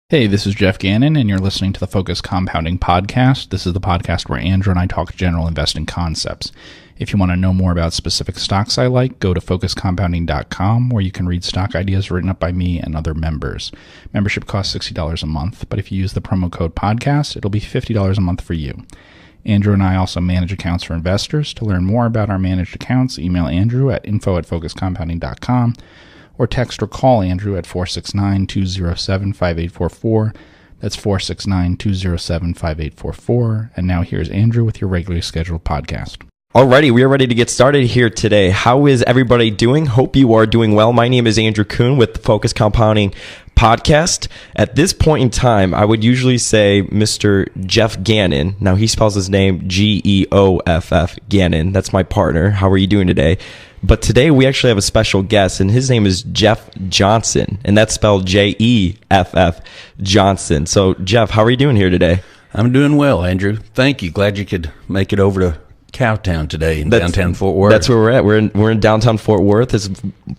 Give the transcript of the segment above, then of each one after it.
Hey, this is Geoff Gannon, and you're listening to the Focus Compounding Podcast. This is the podcast where Andrew and I talk general investing concepts. If you want to know more about specific stocks I like, go to focuscompounding.com, where you can read stock ideas written up by me and other members. Membership costs $60 a month, but if you use the promo code podcast, it'll be $50 a month for you. Andrew and I also manage accounts for investors. To learn more about our managed accounts, email Andrew at info@focuscompounding.com. or text or call Andrew at 469-207-5844. That's 469-207-5844. And now here's Andrew with your regularly scheduled podcast. Alrighty, we are ready to get started here today. How is everybody doing? Hope you are doing well. My name is Andrew Kuhn with the Focus Compounding Podcast. At this point in time, I would usually say Mr. Geoff Gannon. Now, he spells his name Geoff Gannon. That's my partner. How are you doing today? But today we actually have a special guest, and his name is Geoff Johnson, and that's spelled Jeff Johnson. So, Geoff, how are you doing here today? I'm doing well, Andrew. Thank you. Glad you could make it over to Cowtown today in downtown Fort Worth. That's where we're at. We're in downtown Fort Worth. It's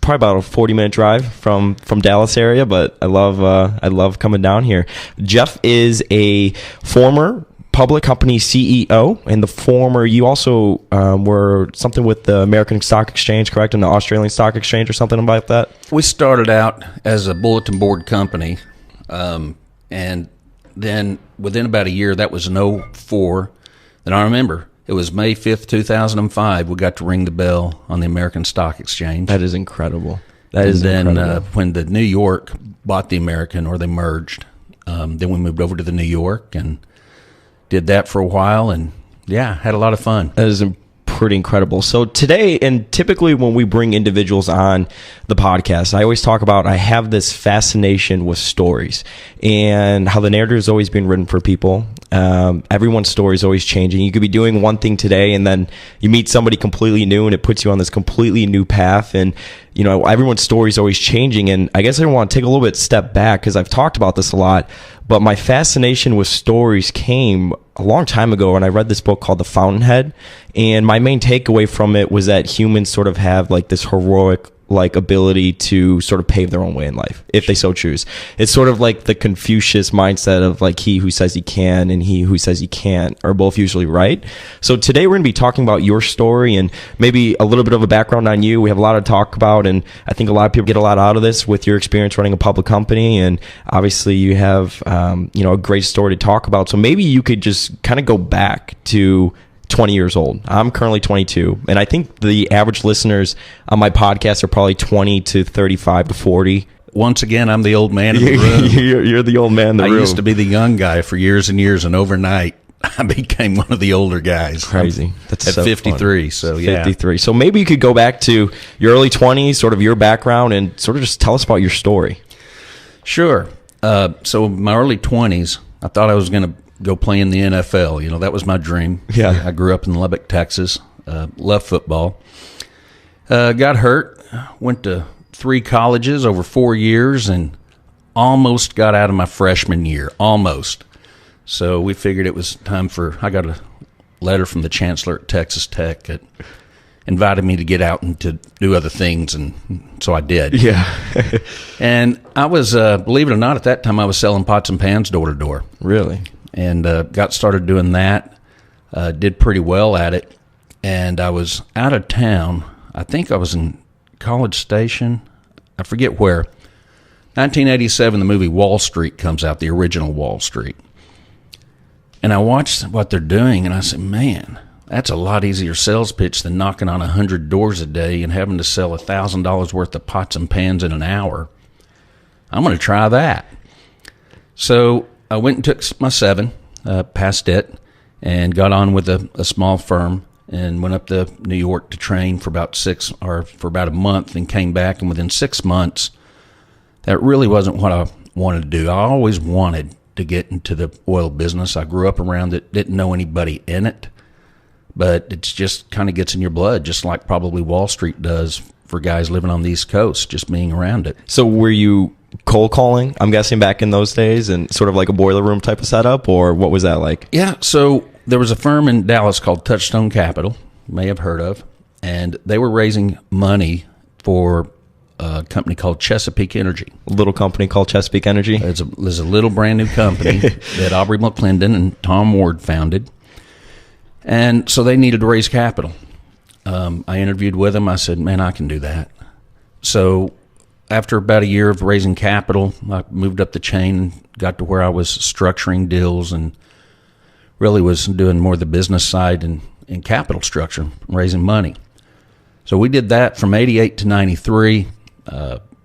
probably about a 40-minute drive from Dallas area, but I love coming down here. Geoff is a former public company CEO, and you also were something with the American Stock Exchange, correct? And the Australian Stock Exchange or something like that? We started out as a bulletin board company, and then within about a year, that was in 2004, then I remember it was May 5th, 2005, we got to ring the bell on the American Stock Exchange. That is incredible. Then when the New York bought the American, or they merged, then we moved over to the New York and did that for a while, and yeah, had a lot of fun. That is pretty incredible. So today, and typically when we bring individuals on the podcast, I always talk about, I have this fascination with stories and how the narrative has always been written for people. Everyone's story is always changing. You could be doing one thing today, and then you meet somebody completely new, and it puts you on this completely new path. And you know, everyone's story is always changing. And I guess I want to take a little bit step back, because I've talked about this a lot, but my fascination with stories came a long time ago when I read this book called The Fountainhead. And my main takeaway from it was that humans sort of have like this heroic ability to sort of pave their own way in life if they so choose. It's sort of like the Confucius mindset of like, he who says he can and he who says he can't are both usually right. So today we're going to be talking about your story and maybe a little bit of a background on you. We have a lot to talk about, and I think a lot of people get a lot out of this with your experience running a public company, and obviously you have a great story to talk about. So maybe you could just kind of go back to 20 years old. I'm currently 22, and I think the average listeners on my podcast are probably 20 to 35 to 40. Once again, I'm the old man in the room. You're the old man in the room. I used to be the young guy for years and years, and overnight, I became one of the older guys. Crazy. That's at so 53, fun. so yeah. 53. So maybe you could go back to your early 20s, sort of your background, and sort of just tell us about your story. Sure. So my early 20s, I thought I was going to go play in the NFL. You know, that was my dream. Yeah. I grew up in Lubbock, Texas. Loved football. Got hurt. Went to 3 colleges over 4 years and almost got out of my freshman year. Almost. So we figured it was time I got a letter from the chancellor at Texas Tech that invited me to get out and to do other things, and so I did. Yeah. And I was, believe it or not, at that time I was selling pots and pans door to door. Really? And got started doing that, did pretty well at it, and I was out of town. I think I was in College Station. I forget where. 1987, the movie Wall Street comes out, the original Wall Street. And I watched what they're doing, and I said, man, that's a lot easier sales pitch than knocking on 100 doors a day and having to sell $1,000 worth of pots and pans in an hour. I'm going to try that. So I went and took my 7, passed it, and got on with a small firm and went up to New York to train for about a month, and came back. And within 6 months, that really wasn't what I wanted to do. I always wanted to get into the oil business. I grew up around it, didn't know anybody in it, but it just kind of gets in your blood, just like probably Wall Street does for guys living on the East Coast, just being around it. So were you cold calling, I'm guessing, back in those days, and sort of like a boiler room type of setup, or what was that like? Yeah, so there was a firm in Dallas called Touchstone Capital, you may have heard of, and they were raising money for a company called Chesapeake Energy. A little company called Chesapeake Energy. There's a little brand new company that Aubrey McClendon and Tom Ward founded. And so they needed to raise capital. I interviewed with them. I said, man, I can do that. So after about a year of raising capital, I moved up the chain, got to where I was structuring deals and really was doing more of the business side and capital structure, raising money. So we did that from 88 to 93.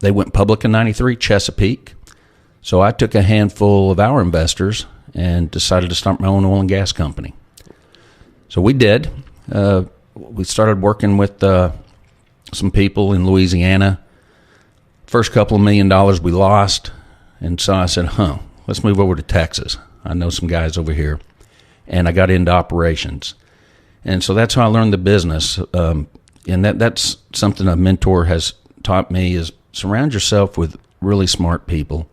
They went public in 93, Chesapeake. So I took a handful of our investors and decided to start my own oil and gas company. So we did. We started working with some people in Louisiana. First couple of $1 million we lost. And so I said, let's move over to Texas. I know some guys over here. And I got into operations. And so that's how I learned the business. And that's something a mentor has taught me is surround yourself with really smart people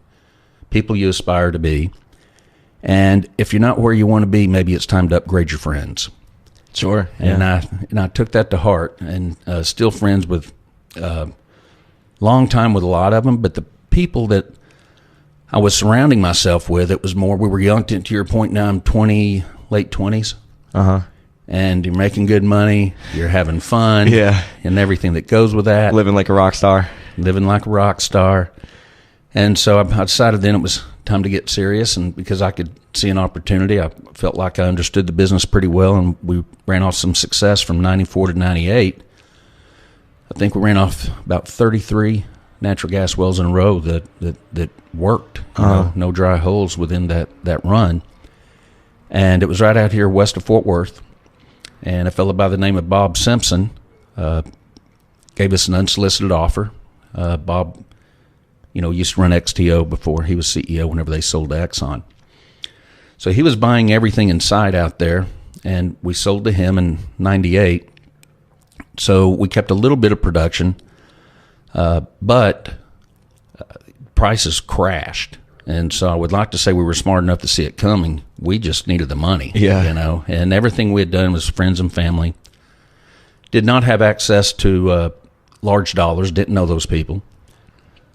you aspire to be. And if you're not where you want to be, maybe it's time to upgrade your friends. Sure. And I took that to heart and still friends with long time with a lot of them. But the people that I was surrounding myself with, it was more, we were young to your point now, I'm 20, late 20s. Uh-huh. And you're making good money, you're having fun, yeah, and everything that goes with that. Living like a rock star. And so I decided then it was time to get serious, and because I could see an opportunity, I felt like I understood the business pretty well, and we ran off some success from 94 to 98. I think we ran off about 33 natural gas wells in a row that worked. No dry holes within that run. And it was right out here west of Fort Worth. And a fellow by the name of Bob Simpson gave us an unsolicited offer. Bob, used to run XTO before he was CEO whenever they sold to Exxon. So he was buying everything in sight out there, and we sold to him in 98. So we kept a little bit of production, but prices crashed. And so I would like to say we were smart enough to see it coming. We just needed the money, and everything we had done was friends and family. Did not have access to large dollars, didn't know those people.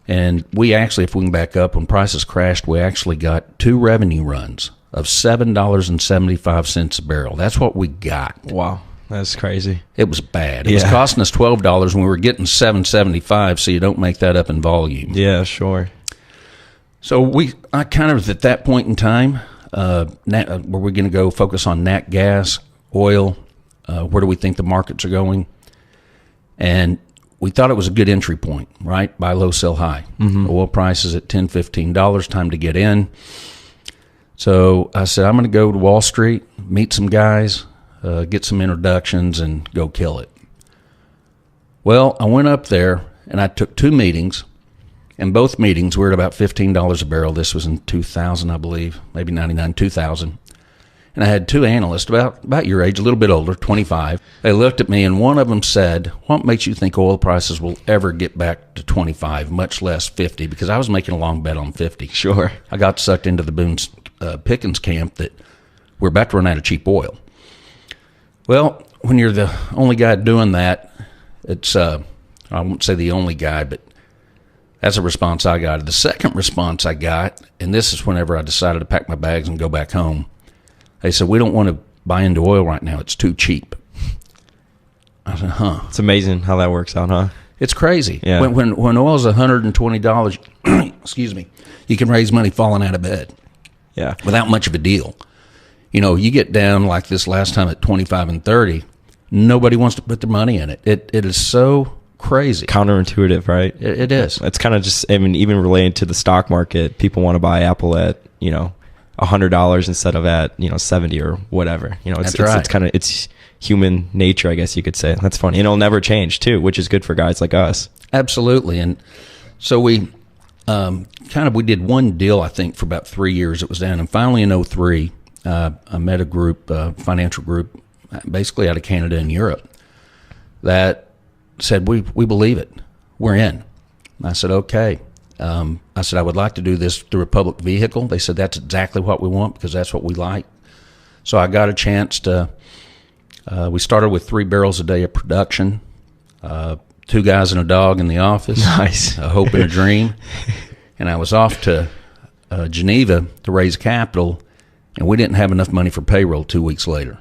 And we actually, if we can back up, when prices crashed, we actually got 2 revenue runs of $7.75 a barrel. That's what we got. Wow, that's crazy. It was bad. It was costing us $12 and we were getting $7.75, so you don't make that up in volume. Yeah, sure. So I kind of, at that point in time, were we going to go focus on nat gas, oil? Where do we think the markets are going? And we thought it was a good entry point, right? Buy low, sell high. Mm-hmm. Oil prices at $10, $15, time to get in. So I said, I'm going to go to Wall Street, meet some guys, get some introductions, and go kill it. Well, I went up there, and I took 2 meetings. And both meetings were at about $15 a barrel. This was in 2000, I believe, maybe 99, 2000. And I had 2 analysts about your age, a little bit older, 25. They looked at me, and one of them said, what makes you think oil prices will ever get back to 25, much less 50? Because I was making a long bet on 50. Sure. I got sucked into the Boone Pickens camp that we're about to run out of cheap oil. Well, when you're the only guy doing that, it's, I won't say the only guy, but that's a response I got. The second response I got, and this is whenever I decided to pack my bags and go back home, they said, we don't want to buy into oil right now. It's too cheap. I said, It's amazing how that works out, huh? It's crazy. Yeah. When oil's $120, excuse me, you can raise money falling out of bed. Yeah. Without much of a deal. You get down like this last time at 25 and 30, nobody wants to put their money in it. It is so crazy. Counterintuitive, right? It is. It's kind of just, even related to the stock market, people want to buy Apple at, $100 instead of at, 70 or whatever. That's right. It's kind of, it's human nature, I guess you could say. That's funny. And it'll never change too, which is good for guys like us. Absolutely. And so we we did one deal, I think, for about 3 years. It was down. And finally in 2003, I met a group, financial group, basically out of Canada and Europe, that said, we believe it. We're in. I said, okay. I said, I would like to do this through a public vehicle. They said, that's exactly what we want because that's what we like. So I got a chance to, we started with 3 barrels a day of production. 2 guys and a dog in the office. Nice. A hope and a dream. And I was off to Geneva to raise capital, and we didn't have enough money for payroll 2 weeks later.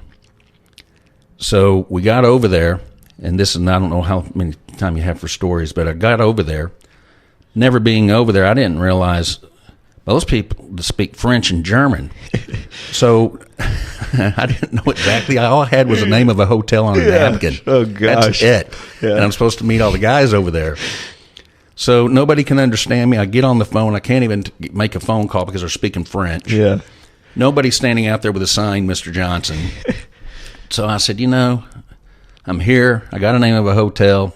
So we got over there, and this is, I don't know how many time you have for stories, but I got over there. Never being over there, I didn't realize most people speak French and German. So I didn't know exactly. All I had was the name of a hotel on a napkin. Oh, gosh. That's it. Yeah. And I'm supposed to meet all the guys over there. So nobody can understand me. I get on the phone. I can't even make a phone call because they're speaking French. Yeah. Nobody's standing out there with a sign, Mr. Johnson. So I said, I'm here. I got a name of a hotel.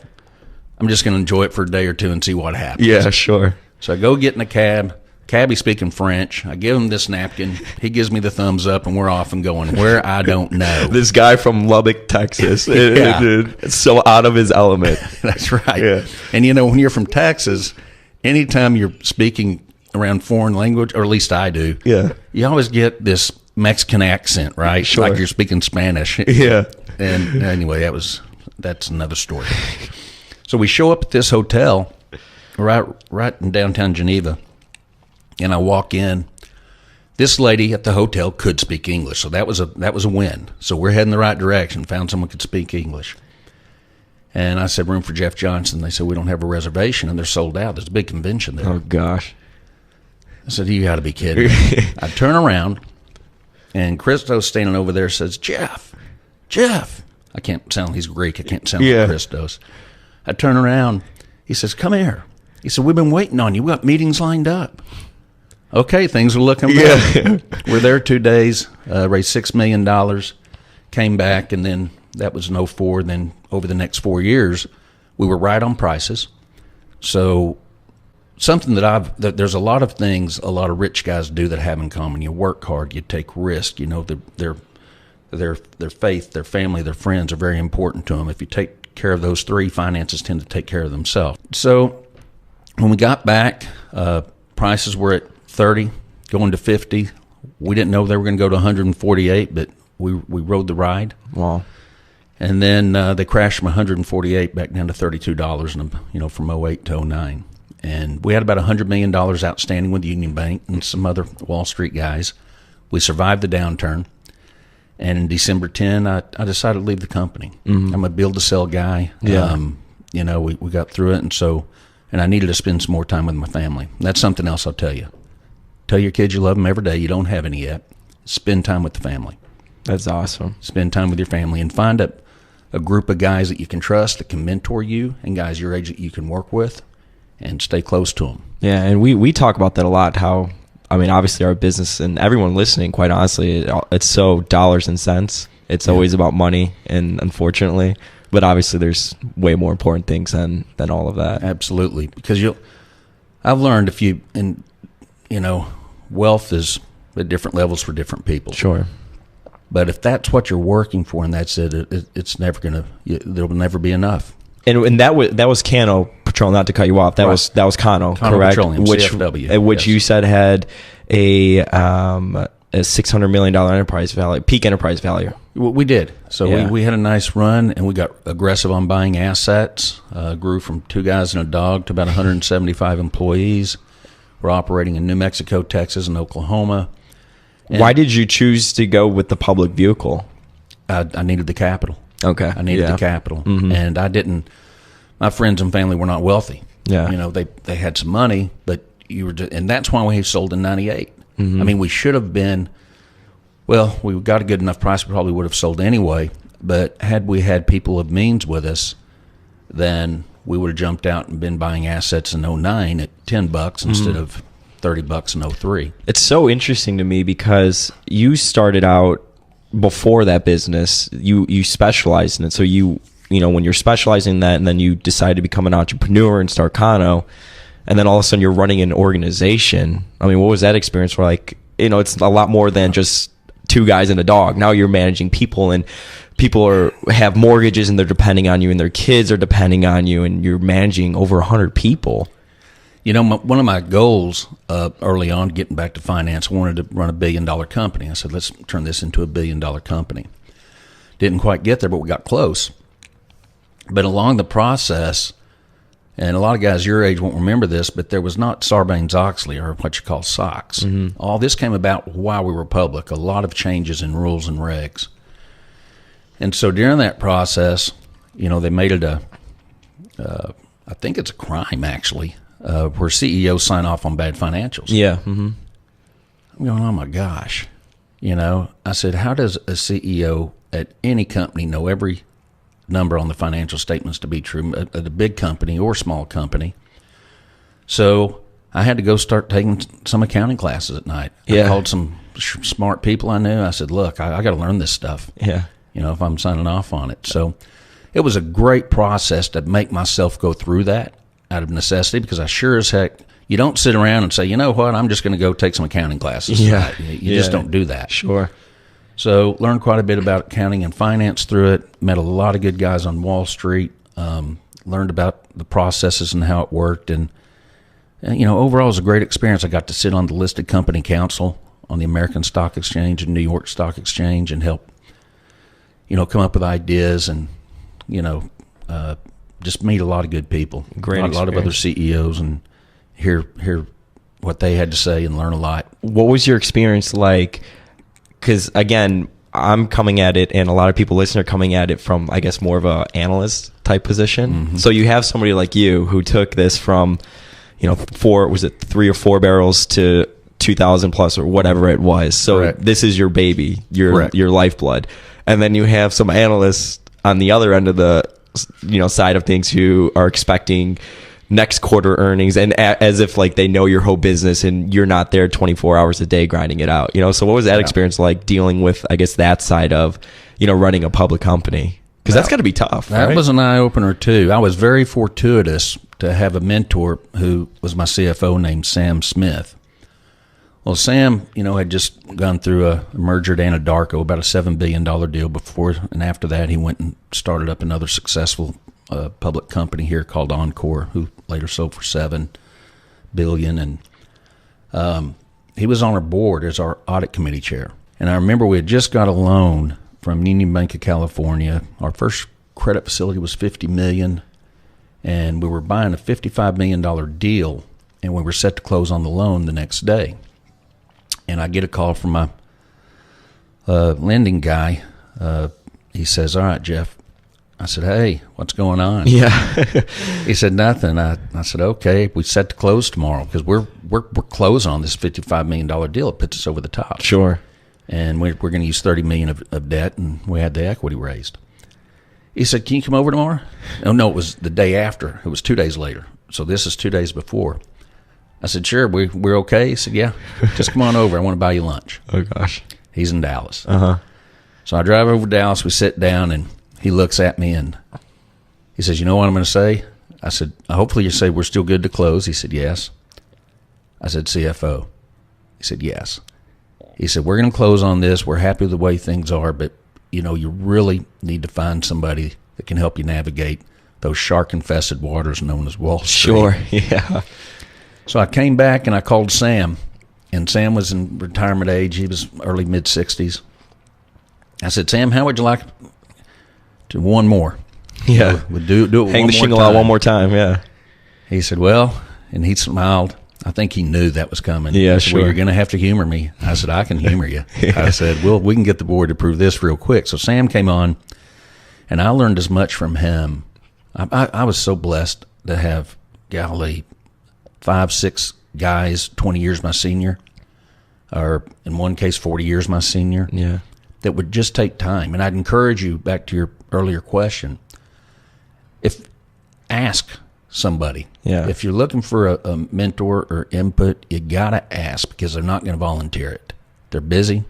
I'm just going to enjoy it for a day or two and see what happens. Yeah, sure. So I go get in a cab. Cabbie speaking French. I give him this napkin. He gives me the thumbs up, and we're off and going where I don't know. This guy from Lubbock, Texas. It's so out of his element. That's right. Yeah. And when you're from Texas, anytime you're speaking around foreign language, or at least I do, you always get this Mexican accent, right? Sure. Like you're speaking Spanish. Yeah. And anyway, that's another story. So we show up at this hotel right in downtown Geneva, and I walk in. This lady at the hotel could speak English, so that was a win. So we're heading the right direction. Found someone who could speak English. And I said, room for Geoff Johnson. They said, we don't have a reservation, and they're sold out. There's a big convention there. Oh, gosh. I said, you got to be kidding me. I turn around, and Christos standing over there says, Geoff. I can't sound, he's Greek. I can't sound like Christos. I turn around. He says, come here. He said, we've been waiting on you. We've got meetings lined up. Okay, things are looking better. We're there 2 days, raised $6 million, came back, and then that was in 2004. Then over the next 4 years, we were right on prices. So something that there's a lot of things a lot of rich guys do that have in common. You work hard, you take risk. Their faith, their family, their friends are very important to them. If you take care of those three, finances tend to take care of themselves. So when we got back, prices were at 30, going to 50. We didn't know they were going to go to 148, but we rode the ride. Wow. And then they crashed from 148 back down to $32, and from 08 to 09. And we had about $100 million outstanding with Union Bank and some other Wall Street guys. We survived the downturn. And in December 10, I decided to leave the company. Mm-hmm. I'm a build-to-sell guy. Yeah. We got through it, and I needed to spend some more time with my family. That's something else I'll tell you. Tell your kids you love them every day. You don't have any yet. Spend time with the family. That's awesome. Spend time with your family and find a group of guys that you can trust, that can mentor you, and guys your age that you can work with, and stay close to them. Yeah, and we talk about that a lot, how, obviously our business and everyone listening, quite honestly, it's so dollars and cents. It's always about money, and unfortunately, but obviously there's way more important things than all of that. Absolutely, because I've learned wealth is at different levels for different people. Sure. But if that's what you're working for and that's it, it's never there'll never be enough. And that was Cano Petroleum, not to cut you off. That was Cano, correct? Petroleum, CFW, which you said had a $600 million enterprise value, peak enterprise value. We did. So we had a nice run, and we got aggressive on buying assets. Grew from 2 guys and a dog to about 175 employees. We're operating in New Mexico, Texas, and Oklahoma. And why did you choose to go with the public vehicle? I needed the capital. Okay. I needed the capital. Mm-hmm. And I didn't, my friends and family were not wealthy. Yeah. They had some money, but and that's why we sold in 98. Mm-hmm. We should have been, we got a good enough price, we probably would have sold anyway. But had we had people of means with us, then we would have jumped out and been buying assets in 09 at $10 instead of $30 in 03. It's so interesting to me because you started out before that business, you specialized in it. So when you're specializing in that, and then you decide to become an entrepreneur and start Cano, and then all of a sudden you're running an organization. What was that experience like? It's a lot more than just 2 guys and a dog. Now you're managing people, and people have mortgages and they're depending on you, and their kids are depending on you, and you're managing over 100 people. One of my goals early on, getting back to finance, I wanted to run $1 billion company. I said, let's turn this into $1 billion company. Didn't quite get there, but we got close. But along the process, And a lot of guys your age won't remember this, but there was not Sarbanes-Oxley, or what you call SOX. All this came about while we were public, a lot of changes in rules and regs. And so during that process, they made it I think it's a crime, actually, where CEOs sign off on bad financials. Yeah. I'm going, oh, my gosh. I said, how does a CEO at any company know every number on the financial statements to be true, at a big company or small company? So I had to go start taking some accounting classes at night. Yeah. I called some smart people I knew. I said, look, I got to learn this stuff. Yeah. If I'm signing off on it. So it was a great process to make myself go through that out of necessity, because I sure as heck, you don't sit around and say, you know what, I'm just going to go take some accounning classes. Yeah. You just don't do that. Sure. So learned quite a bit about accounting and finance through it, met a lot of good guys on Wall Street, learned about the processes and how it worked. And overall it was a great experience. I got to sit on the listed company council on the American Stock Exchange and New York Stock Exchange and help, come up with ideas and, just meet a lot of good people. Great a lot of other CEOs and hear what they had to say and learn a lot. What was your experience like? Because, again, I'm coming at it, and a lot of people listening are coming at it from, I guess, more of a analyst type position. So you have somebody like you who took this from, 3 or 4 barrels to 2,000 plus or whatever it was. So Correct. This is your baby, Correct. your lifeblood. And then you have some analysts on the other end of the side of things who are expecting next quarter earnings, and as if like they know your whole business and you're not there 24 hours a day grinding it out. So what was that experience like, dealing with, I guess, that side of running a public company? Because that's got to be tough. That right? was an eye-opener too. I was very fortuitous to have a mentor who was my CFO named Sam Smith. Well, Sam, had just gone through a merger at Anadarko, about a $7 billion deal before, and after that he went and started up another successful public company here called Encore, who later sold for $7 billion. And he was on our board as our audit committee chair. And I remember we had just got a loan from Union Bank of California. Our first credit facility was $50 million, and we were buying a $55 million deal, and we were set to close on the loan the next day. And I get a call from my lending guy. He says, all right, Geoff. I said, hey, what's going on? Yeah. He said, nothing. I said, okay, we set to close tomorrow because we're closing on this $55 million deal. It puts us over the top. Sure. And we're going to use $30 million of debt, and we had the equity raised. He said, can you come over tomorrow? Oh, no, it was the day after. It was 2 days later. So this is 2 days before. I said, sure, we're okay. He said, yeah, just come on over. I want to buy you lunch. Oh, gosh. He's in Dallas. Uh-huh. So I drive over to Dallas. We sit down, and he looks at me, and he says, you know what I'm going to say? I said, hopefully you say we're still good to close. He said, yes. I said, CFO. He said, yes. He said, we're going to close on this. We're happy with the way things are, but, you really need to find somebody that can help you navigate those shark-infested waters known as Wall Street. Sure, yeah. So I came back and I called Sam, and Sam was in retirement age. He was early mid-60s. I said, Sam, how would you like to one more? Yeah. We'll do it Hang one the more shingle time. out one more time, yeah. He said, well, and he smiled. I think he knew that was coming. Yeah, He said, sure. well, you're going to have to humor me. I said, I can humor you. I said, well, we can get the board to prove this real quick. So Sam came on, and I learned as much from him. I was so blessed to have, golly, 5, 6 guys, 20 years my senior, or in one case, 40 years my senior, Yeah. that would just take time. And I'd encourage you, back to your earlier question, ask somebody. Yeah. If you're looking for a mentor or input, you got to ask, because they're not going to volunteer it. They're busy,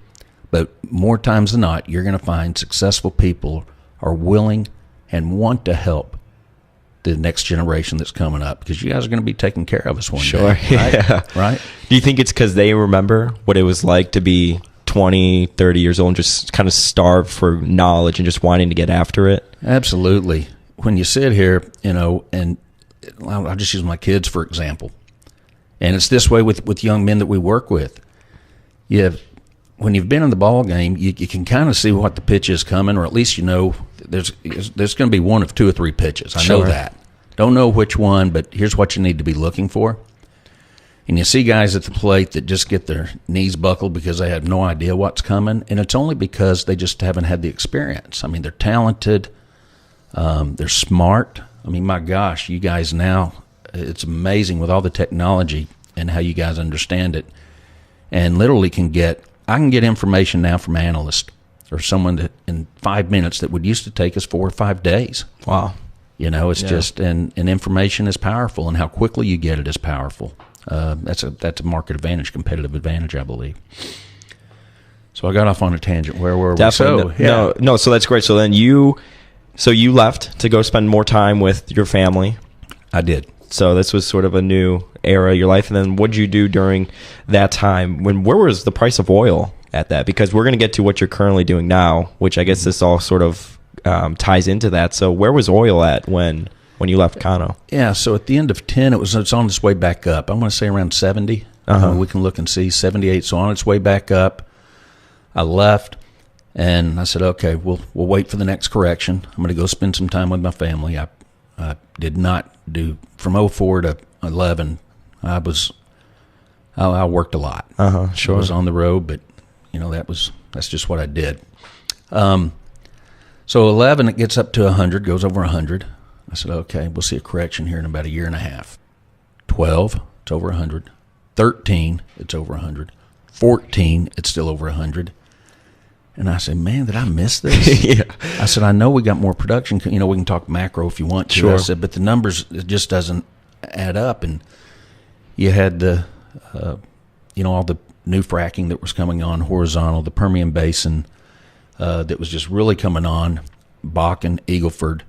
but more times than not, you're going to find successful people are willing and want to help the next generation that's coming up, because you guys are going to be taking care of us one Sure, day. Right? yeah. Right? Do you think it's because they remember what it was like to be 20, 30 years old and just kind of starved for knowledge and just wanting to get after it? Absolutely. When you sit here, and I'll just use my kids for example, and it's this way with young men that we work with. When you've been in the ball game, you can kind of see what the pitch is coming, or at least there's going to be one of 2 or 3 pitches. I know Sure. that. Don't know which one, but here's what you need to be looking for. And you see guys at the plate that just get their knees buckled because they have no idea what's coming, and it's only because they just haven't had the experience. I mean, they're talented, they're smart. I mean, my gosh, you guys now, it's amazing with all the technology and how you guys understand it, and literally I can get information now from analysts or someone that in 5 minutes that would used to take us 4 or 5 days. Wow. It's just, and information is powerful, and how quickly you get it is powerful. That's a market advantage, competitive advantage, I believe. So I got off on a tangent. Where were we? Definitely. No. So that's great. So then you left to go spend more time with your family. I did. So this was sort of a new era of your life. And then what did you do during that time? Where was the price of oil at that? Because we're going to get to what you're currently doing now, which I guess this all sort of ties into that. So where was oil at when you left Kano? Yeah, so at the end of 10, it's on its way back up. I'm going to say around 70. We can look and see 78. So on its way back up, I left, and I said, okay, we'll wait for the next correction. I'm going to go spend some time with my family. I did not do, from 04 to 11, I worked a lot. Sure. I was on the road, but, that's just what I did. So 11, it gets up to 100, goes over 100. I said, okay, we'll see a correction here in about a year and a half. 12, it's over 100. 13, it's over 100. 14, it's still over 100. And I said, man, did I miss this? Yeah. I said, I know we got more production. We can talk macro if you want to. Sure. I said, but the numbers, it just doesn't add up. And you had the, all the new fracking that was coming on, horizontal, the Permian Basin that was just really coming on, Bakken, Eagle Ford.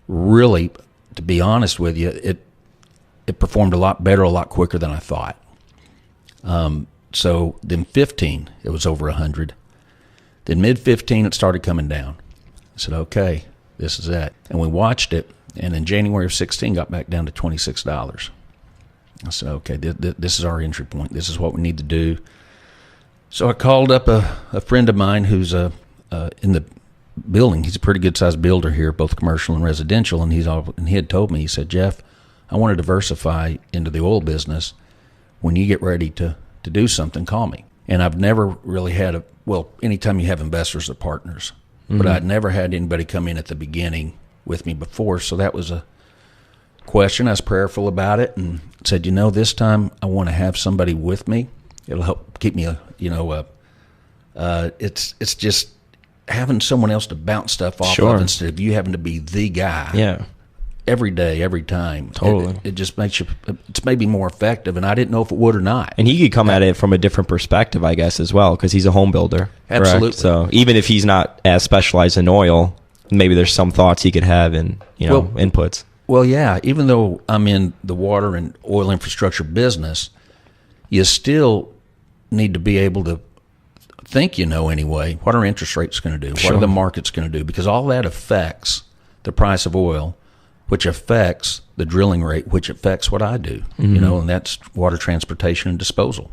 Really, to be honest with you, it performed a lot better, a lot quicker than I thought. So then 15, it was over 100. Then mid-15, it started coming down. I said, okay, this is it. And we watched it, and in January of 16, got back down to $26. I said, okay, this is our entry point. This is what we need to do. So I called up a friend of mine who's in the building. He's a pretty good-sized builder here, both commercial and residential, and he had told me, he said, Jeff, I want to diversify into the oil business. When you get ready to do something, call me. And I've never really had anytime you have investors, they're partners. Mm-hmm. But I'd never had anybody come in at the beginning with me before, so that was a question. I was prayerful about it and said, this time I want to have somebody with me. It'll help keep me, it's just having someone else to bounce stuff off Sure. of instead of you having to be the guy. Yeah. Every day, every time. Totally. It just makes it's maybe more effective, and I didn't know if it would or not. And he could come at it from a different perspective, I guess, as well, because he's a home builder. Absolutely. Correct? So even if he's not as specialized in oil, maybe there's some thoughts he could have in, inputs. Well, yeah, even though I'm in the water and oil infrastructure business, you still need to be able to think anyway, what are interest rates going to do? Sure. What are the markets going to do? Because all that affects the price of oil, which affects the drilling rate, which affects what I do, Mm-hmm. and that's water transportation and disposal.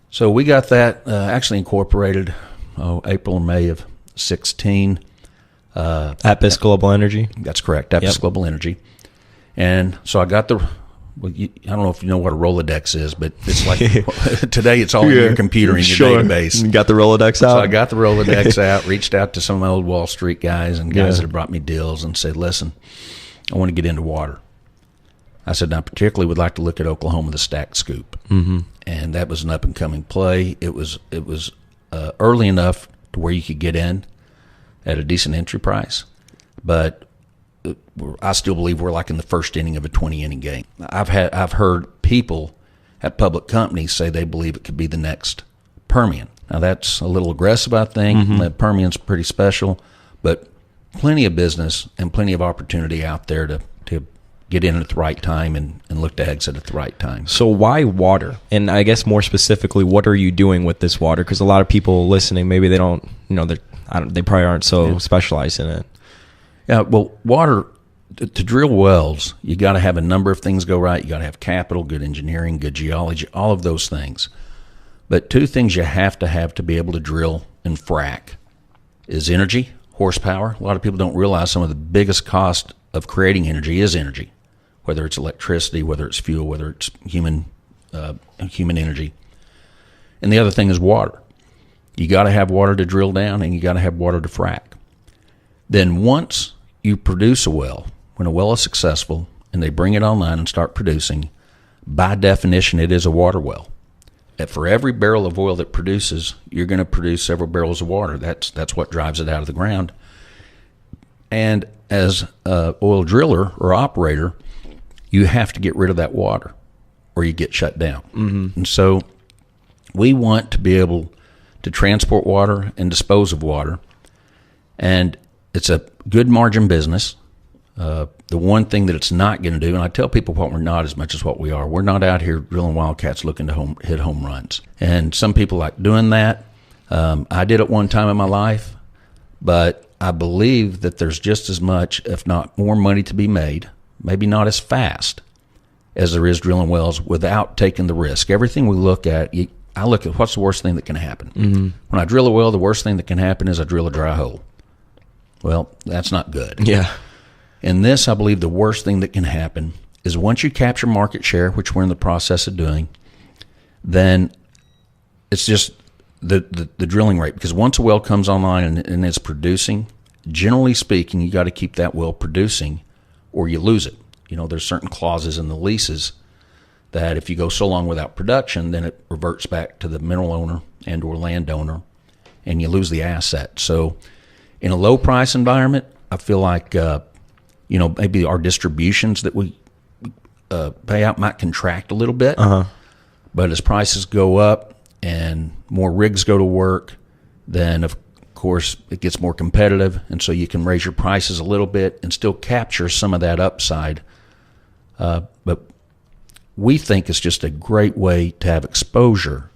So we got that actually incorporated April or May of 16. Apis Global Energy? That's correct, Apis Global Energy. And so I got I don't know if you know what a Rolodex is, but it's like today it's all in your computer, in your database. You got the Rolodex out? So I got the Rolodex out, reached out to some of my old Wall Street guys and guys that have brought me deals and said, listen, I want to get into water. I said, I particularly would like to look at Oklahoma, the Stacked Scoop. Mm-hmm. And that was an up-and-coming play. It was early enough to where you could get in at a decent entry price, but I still believe we're like in the first inning of a 20-inning game. I've heard people at public companies say they believe it could be the next Permian. Now that's a little aggressive, I think. Mm-hmm. The Permian's pretty special, but plenty of business and plenty of opportunity out there to get in at the right time and look to exit at the right time. So why water? And I guess more specifically, what are you doing with this water? Because a lot of people listening, maybe they don't, they probably aren't so specialized in it. Yeah, well, water, to drill wells, you got to have a number of things go right. You got to have capital, good engineering, good geology, all of those things. But two things you have to be able to drill and frack is energy, horsepower. A lot of people don't realize some of the biggest cost of creating energy is energy, whether it's electricity, whether it's fuel, whether it's human energy. And the other thing is water. You got to have water to drill down, and you got to have water to frack. Then once you produce a well, when a well is successful and they bring it online and start producing, by definition, it is a water well. And for every barrel of oil that produces, you're going to produce several barrels of water. That's what drives it out of the ground. And as an oil driller or operator, you have to get rid of that water or you get shut down. Mm-hmm. And so we want to be able to transport water and dispose of water. And it's a good margin business. The one thing that it's not going to do, and I tell people what we're not as much as what we are, we're not out here drilling wildcats looking to hit home runs. And some people like doing that. I did it one time in my life, but I believe that there's just as much, if not more money to be made, maybe not as fast as there is drilling wells without taking the risk. Everything we look at, I look at what's the worst thing that can happen. Mm-hmm. When I drill a well, the worst thing that can happen is I drill a dry hole. Well, that's not good. Yeah. In this, I believe the worst thing that can happen is once you capture market share, which we're in the process of doing, then it's just the drilling rate. Because once a well comes online and it's producing, generally speaking, you got to keep that well producing or you lose it. You know, there's certain clauses in the leases that if you go so long without production, then it reverts back to the mineral owner and or landowner, and you lose the asset. So in a low price environment, I feel like maybe our distributions that we pay out might contract a little bit. Uh-huh. But as prices go up and more rigs go to work, then of course it gets more competitive, and so you can raise your prices a little bit and still capture some of that upside. But we think it's just a great way to have exposure,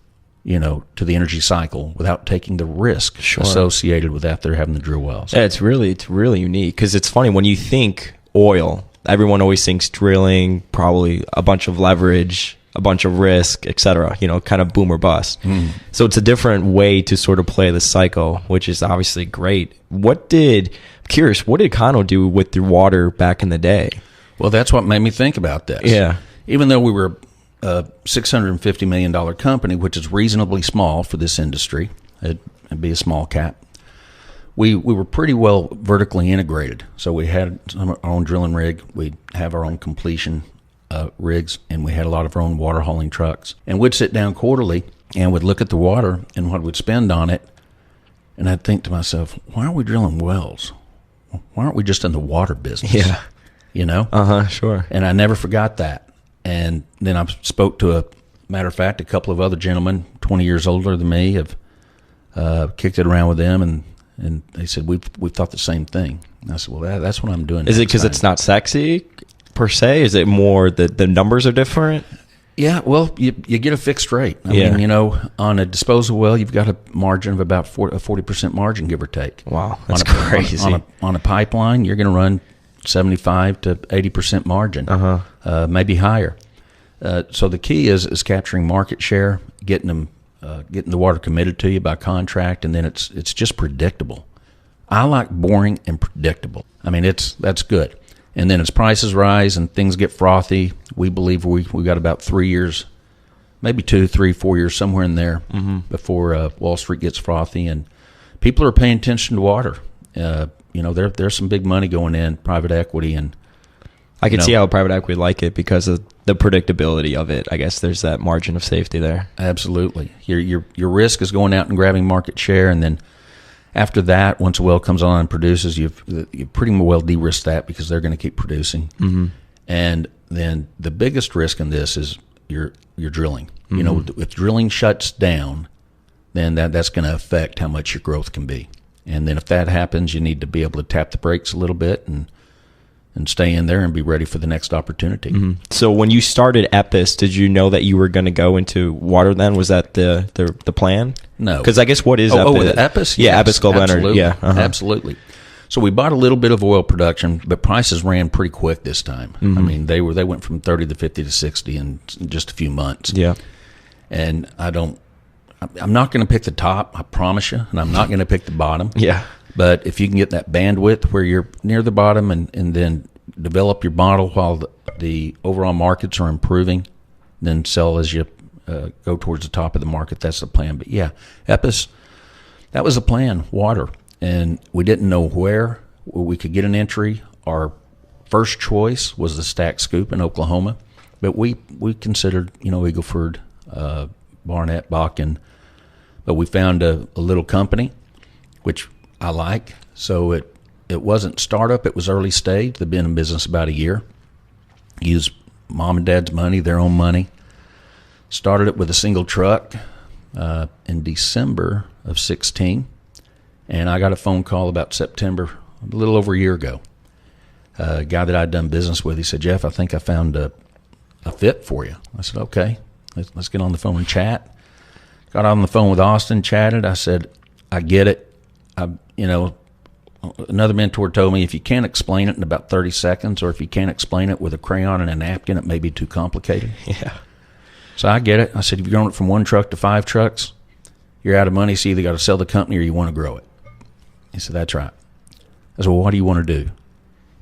to the energy cycle without taking the risk associated with that. They're having the drill wells. Yeah, it's really unique, because it's funny when you think oil, everyone always thinks drilling, probably a bunch of leverage, a bunch of risk, etc. Kind of boom or bust. Mm. So it's a different way to sort of play the cycle, which is obviously great. What did Cano do with the water back in the day? Well, that's what made me think about this. Yeah. Even though we were a $650 million company, which is reasonably small for this industry, it'd be a small cap, we were pretty well vertically integrated. So we had our own drilling rig, we'd have our own completion rigs, and we had a lot of our own water hauling trucks. And we'd sit down quarterly and would look at the water and what we'd spend on it, and I'd think to myself, why are we drilling wells? Why aren't we just in the water business? Yeah. Sure. And I never forgot that. And then I spoke to, matter of fact, a couple of other gentlemen, 20 years older than me, have kicked it around with them, and they said, we've thought the same thing. And I said, well, that's what I'm doing. Is it because it's not sexy, per se? Is it more that the numbers are different? Yeah, well, you get a fixed rate. I mean, on a disposal well, you've got a margin of about 40% margin, give or take. Wow, that's crazy. On a pipeline, you're going to run 75 to 80% margin, maybe higher. So the key is capturing market share, getting the water committed to you by contract, and then it's just predictable. I like boring and predictable. I mean, that's good. And then as prices rise and things get frothy, we believe we got about 3 years, maybe 2, 3, 4 years, somewhere in there before Wall Street gets frothy, and people are paying attention to water. There's some big money going in, private equity, and I can see how private equity like it because of the predictability of it. I guess there's that margin of safety there. Absolutely. Your risk is going out and grabbing market share, and then after that, once a well comes on and produces, you've pretty well de-risked that because they're going to keep producing. Mm-hmm. And then the biggest risk in this is your drilling. Mm-hmm. If drilling shuts down, then that's going to affect how much your growth can be. And then if that happens, you need to be able to tap the brakes a little bit and stay in there and be ready for the next opportunity. Mm-hmm. So when you started Epis, did you know that you were going to go into water then? Was that the plan? No. Because I guess what is Epis? With Epis? Yeah, yes, Epis Global Energy. Yeah, absolutely. So we bought a little bit of oil production, but prices ran pretty quick this time. Mm-hmm. I mean, they went from 30 to 50 to 60 in just a few months. Yeah. And I'm not going to pick the top, I promise you, and I'm not going to pick the bottom. Yeah. But if you can get that bandwidth where you're near the bottom and then develop your model while the overall markets are improving, then sell as you go towards the top of the market. That's the plan. But yeah, Epis, that was the plan, water. And we didn't know where we could get an entry. Our first choice was the Stack Scoop in Oklahoma, but we considered, Eagle Ford, Barnett, Bakken, but we found a little company, which I like. So it wasn't startup, it was early stage. They've been in business about a year. Used mom and dad's money, their own money. Started it with a single truck in December of 16, and I got a phone call about September, a little over a year ago. A guy that I'd done business with, he said, "Geoff, I think I found a fit for you." I said, "Okay, let's get on the phone and chat." Got on the phone with Austin, chatted. I said, "I get it. Another mentor told me if you can't explain it in about 30 seconds, or if you can't explain it with a crayon and a napkin, it may be too complicated." Yeah. So I get it. I said, "If you're growing it from 1 truck to 5 trucks, you're out of money, so you either got to sell the company or you want to grow it." He said, "That's right." I said, "Well, what do you want to do?"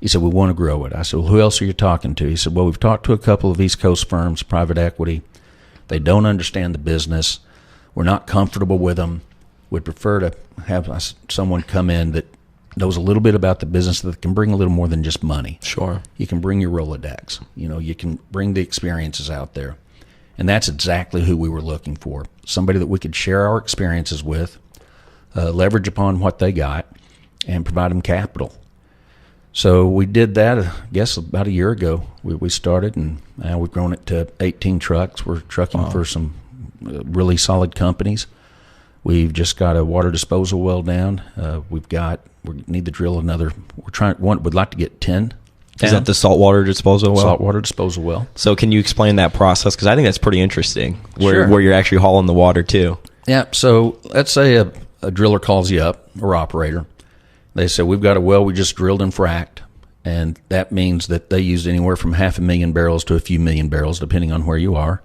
He said, "We want to grow it." I said, "Well, who else are you talking to?" He said, "Well, we've talked to a couple of East Coast firms, private equity. They don't understand the business. We're not comfortable with them. We'd prefer to have someone come in that knows a little bit about the business, that can bring a little more than just money." Sure. You can bring your Rolodex. You can bring the experiences out there. And that's exactly who we were looking for. Somebody that we could share our experiences with, leverage upon what they got, and provide them capital. So we did that, I guess, about a year ago. We started, and now we've grown it to 18 trucks. We're trucking for some really solid companies. We've just got a water disposal well down. We need to drill another. We'd like to get 10. Is that the saltwater disposal well? Saltwater disposal well. So can you explain that process? Because I think that's pretty interesting, Sure. where you're actually hauling the water too. Yeah, so let's say a driller calls you up, or operator. They say, "We've got a well we just drilled and fracked," and that means that they used anywhere from 500,000 barrels to a few million barrels, depending on where you are.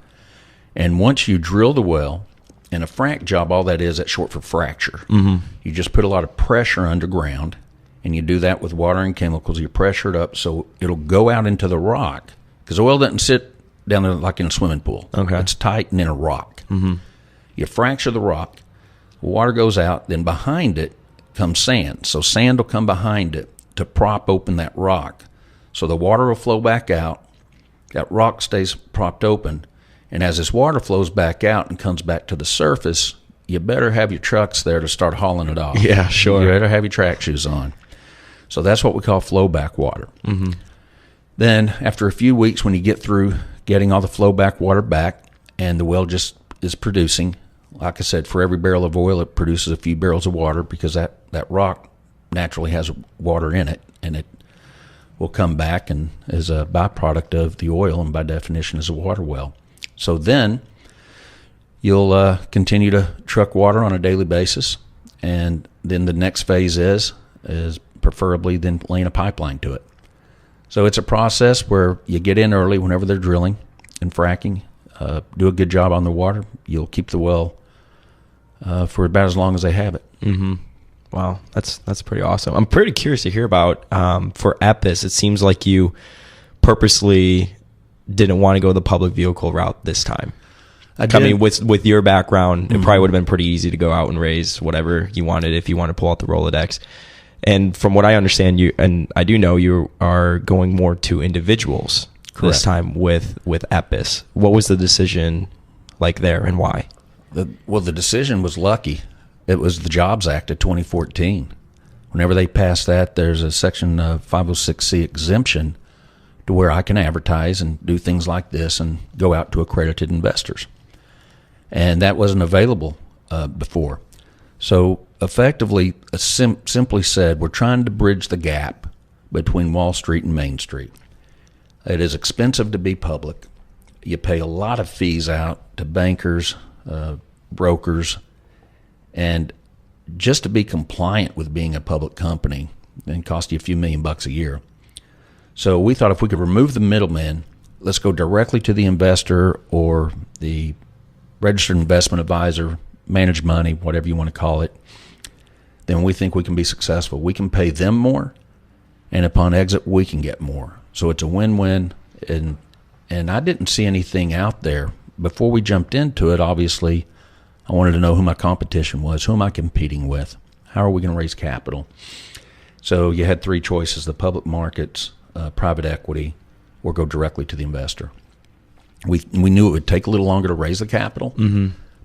And once you drill the well, in a frack job, all that is, that's short for fracture. Mm-hmm. You just put a lot of pressure underground, and you do that with water and chemicals. You pressure it up so it'll go out into the rock, because the well doesn't sit down there like in a swimming pool. Okay. It's tight and in a rock. Mm-hmm. You fracture the rock, water goes out, then behind it comes sand. So sand will come behind it to prop open that rock. So the water will flow back out, that rock stays propped open, and as this water flows back out and comes back to the surface, you better have your trucks there to start hauling it off. Yeah, sure. You better have your track shoes on. So that's what we call flowback water. Mm-hmm. Then after a few weeks, when you get through getting all the flowback water back and the well just is producing, like I said, for every barrel of oil, it produces a few barrels of water, because that rock naturally has water in it, and it will come back and is a byproduct of the oil, and by definition is a water well. So then you'll continue to truck water on a daily basis, and then the next phase is preferably then laying a pipeline to it. So it's a process where you get in early whenever they're drilling and fracking, do a good job on the water. You'll keep the well for about as long as they have it. Mm-hmm. Wow, that's pretty awesome. I'm pretty curious to hear about for Epis. It seems like you purposely didn't want to go the public vehicle route this time. I mean, with your background, it probably would have been pretty easy to go out and raise whatever you wanted if you want to pull out the Rolodex. And from what I understand, and I do know, you are going more to individuals. Correct. This time with Epis. What was the decision like there, and why? The decision was lucky. It was the Jobs Act of 2014. Whenever they passed that, there's a Section 506C exemption to where I can advertise and do things like this and go out to accredited investors. And that wasn't available before. So effectively, simply said, we're trying to bridge the gap between Wall Street and Main Street. It is expensive to be public. You pay a lot of fees out to bankers, brokers, and just to be compliant with being a public company, it cost you a few $1,000,000 a year. So we thought if we could remove the middleman, let's go directly to the investor or the registered investment advisor, managed money, whatever you want to call it, then we think we can be successful. We can pay them more, and upon exit, we can get more. So it's a win-win, and I didn't see anything out there. Before we jumped into it, obviously, I wanted to know who my competition was. Who am I competing with? How are we going to raise capital? So you had three choices: the public markets, private equity, or go directly to the investor. We knew it would take a little longer to raise the capital,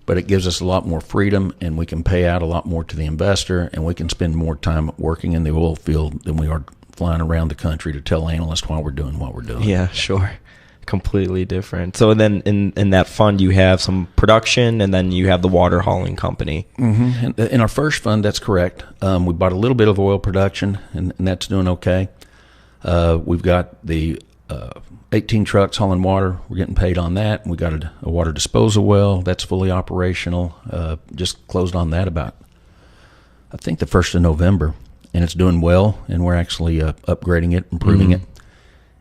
but it gives us a lot more freedom, and we can pay out a lot more to the investor, and we can spend more time working in the oil field than we are flying around the country to tell analysts why we're doing what we're doing. Yeah, sure. Completely different. So then in that fund you have some production, and then you have the water hauling company. Mm-hmm. In our first fund, that's correct. We bought a little bit of oil production, and that's doing okay. We've got the 18 trucks hauling water. We're getting paid on that. We got a water disposal well. That's fully operational. Just closed on that about, I think, the 1st of November, and it's doing well, and we're actually upgrading it, improving it.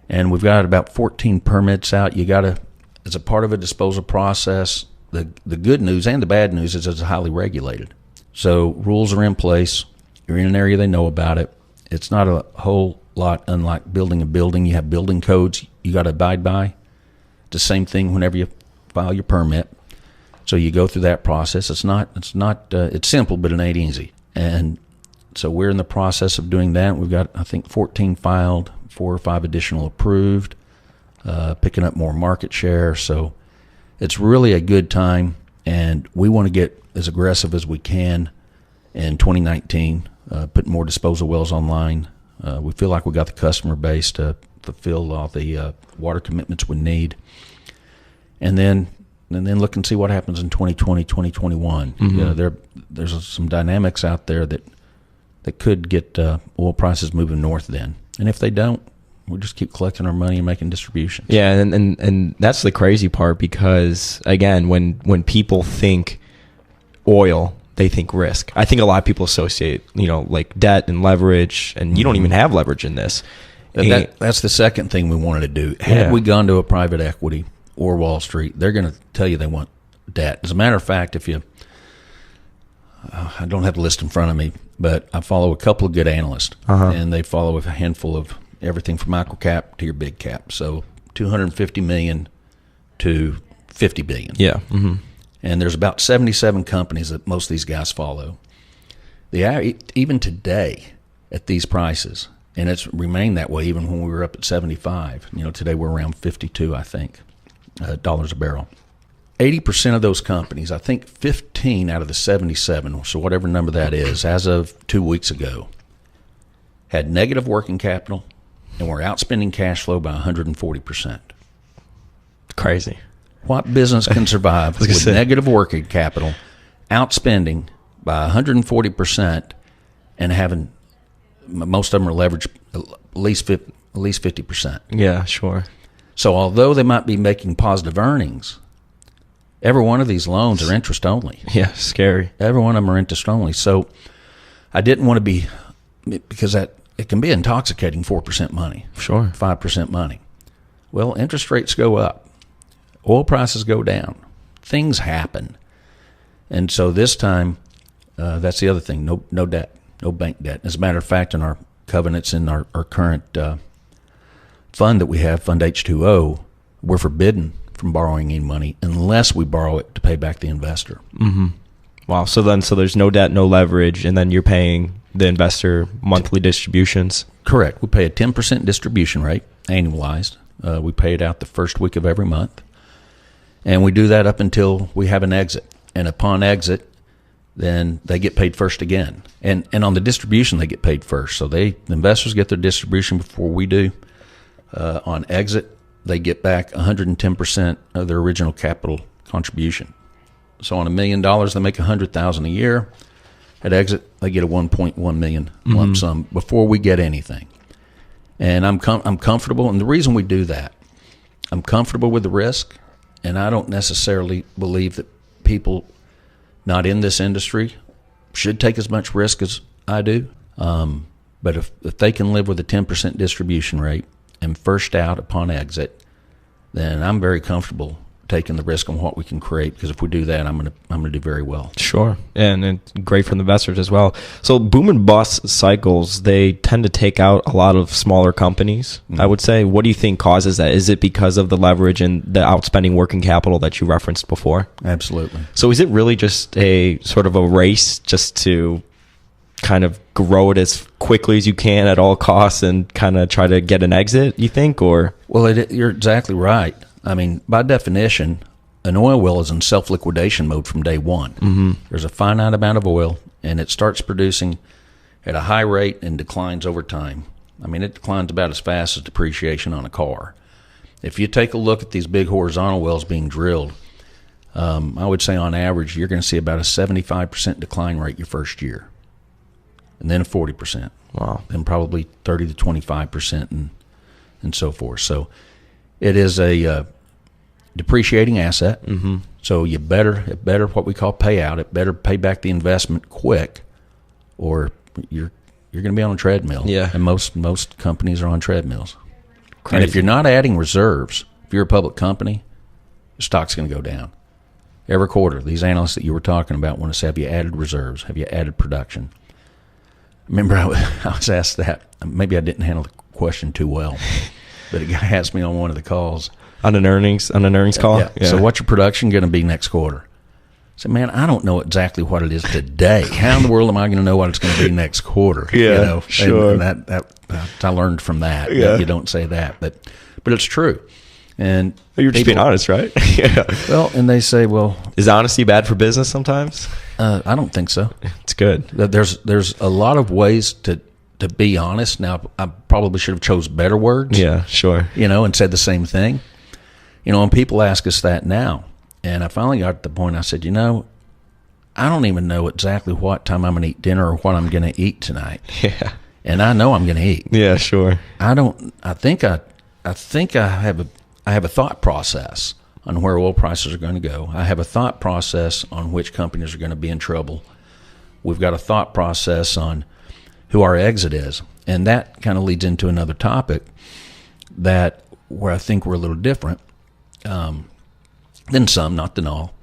And we've got about 14 permits out. You got to, as a part of a disposal process, the good news and the bad news is it's highly regulated. So rules are in place. You're in an area they know about it. It's not a whole lot unlike building a building. You have building codes you got to abide by. It's the same thing whenever you file your permit. So you go through that process. It's simple, but it ain't easy. And so we're in the process of doing that. We've got, I think, 14 filed, 4 or 5 additional approved, picking up more market share. So it's really a good time, and we want to get as aggressive as we can in 2019, put more disposal wells online. We feel like we got the customer base to fulfill all the water commitments we need. And then look and see what happens in 2020, 2021. There's some dynamics out there that could get oil prices moving north then. And if they don't, we'll just keep collecting our money and making distributions. Yeah, and that's the crazy part, because, again, when people think oil, they think risk. I think a lot of people associate, like debt and leverage, and you don't even have leverage in this. That's the second thing we wanted to do. Had we gone to a private equity or Wall Street, they're going to tell you they want debt. As a matter of fact, I don't have the list in front of me, but I follow a couple of good analysts, and they follow a handful of everything from micro cap to your big cap. So 250 million to 50 billion. Yeah. Mm-hmm. And there's about 77 companies that most of these guys follow. Even today at these prices, and it's remained that way even when we were up at 75. Today we're around 52, I think, dollars a barrel. 80% of those companies, I think 15 out of the 77, so whatever number that is, as of 2 weeks ago, had negative working capital and were outspending cash flow by 140%. Crazy. What business can survive with negative working capital, outspending by 140%, and having, most of them are leveraged at least 50%? Yeah, sure. So although they might be making positive earnings, every one of these loans are interest only. Yeah, scary. Every one of them are interest only. So I didn't want to be, because it can be intoxicating, 4% money. Sure. 5% money. Well, interest rates go up. Oil prices go down. Things happen. And so this time, that's the other thing, no debt, no bank debt. As a matter of fact, in our covenants in our current fund that we have, Fund H2O, we're forbidden from borrowing any money unless we borrow it to pay back the investor. Mm-hmm. Wow. So there's no debt, no leverage, and then you're paying the investor monthly distributions? Correct. We pay a 10% distribution rate, annualized. We pay it out the first week of every month. And we do that up until we have an exit. And upon exit, then they get paid first again. And on the distribution, they get paid first. So the investors get their distribution before we do. On exit, they get back 110% of their original capital contribution. So on $1 million, they make $100,000 a year. At exit, they get a $1.1 million lump sum before we get anything. And I'm comfortable. And the reason we do that, I'm comfortable with the risk. And I don't necessarily believe that people not in this industry should take as much risk as I do. But if they can live with a 10% distribution rate and first out upon exit, then I'm very comfortable taking the risk on what we can create, because if we do that, I'm gonna do very well. Sure, and great for the investors as well. So boom and bust cycles, they tend to take out a lot of smaller companies, I would say. What do you think causes that? Is it because of the leverage and the outspending working capital that you referenced before? Absolutely. So is it really just a sort of a race just to kind of grow it as quickly as you can at all costs and kind of try to get an exit, you think? Or Well, you're exactly right. I mean, by definition, an oil well is in self-liquidation mode from day one. There's a finite amount of oil, and it starts producing at a high rate and declines over time. I mean, it declines about as fast as depreciation on a car. If you take a look at these big horizontal wells being drilled, I would say on average, you're going to see about a 75% decline rate your first year, and then a 40%. wow, And probably 30 to 25% and so forth. So it is a depreciating asset. So it better what we call payout. It better pay back the investment quick, or you're going to be on a treadmill. Yeah. And most companies are on treadmills. Crazy. And if you're not adding reserves, if you're a public company, your stock's going to go down. Every quarter, these analysts that you were talking about want to say, have you added reserves? Have you added production? Remember, I was asked that. Maybe I didn't handle the question too well, but a guy asked me on one of the calls. on an earnings call? Yeah. So what's your production going to be next quarter? I said, man, I don't know exactly what it is today. How in the world am I going to know what it's going to be next quarter? Yeah, sure. And that I learned from that. That you don't say that, but it's true. And You're just being honest, right? Yeah. Well, and they say, well, Is honesty bad for business sometimes? I don't think so. It's good. There's a lot of ways to be honest. Now, I probably should have chose better words. Yeah, sure. And said the same thing. And people ask us that now. And I finally got to the point I said, I don't even know exactly what time I'm going to eat dinner or what I'm going to eat tonight. Yeah. And I know I'm going to eat. Yeah, sure. I think I have a thought process on where oil prices are going to go. I have a thought process on which companies are going to be in trouble. We've got a thought process on who our exit is. And that kind of leads into another topic where I think we're a little different. Than some, not than all.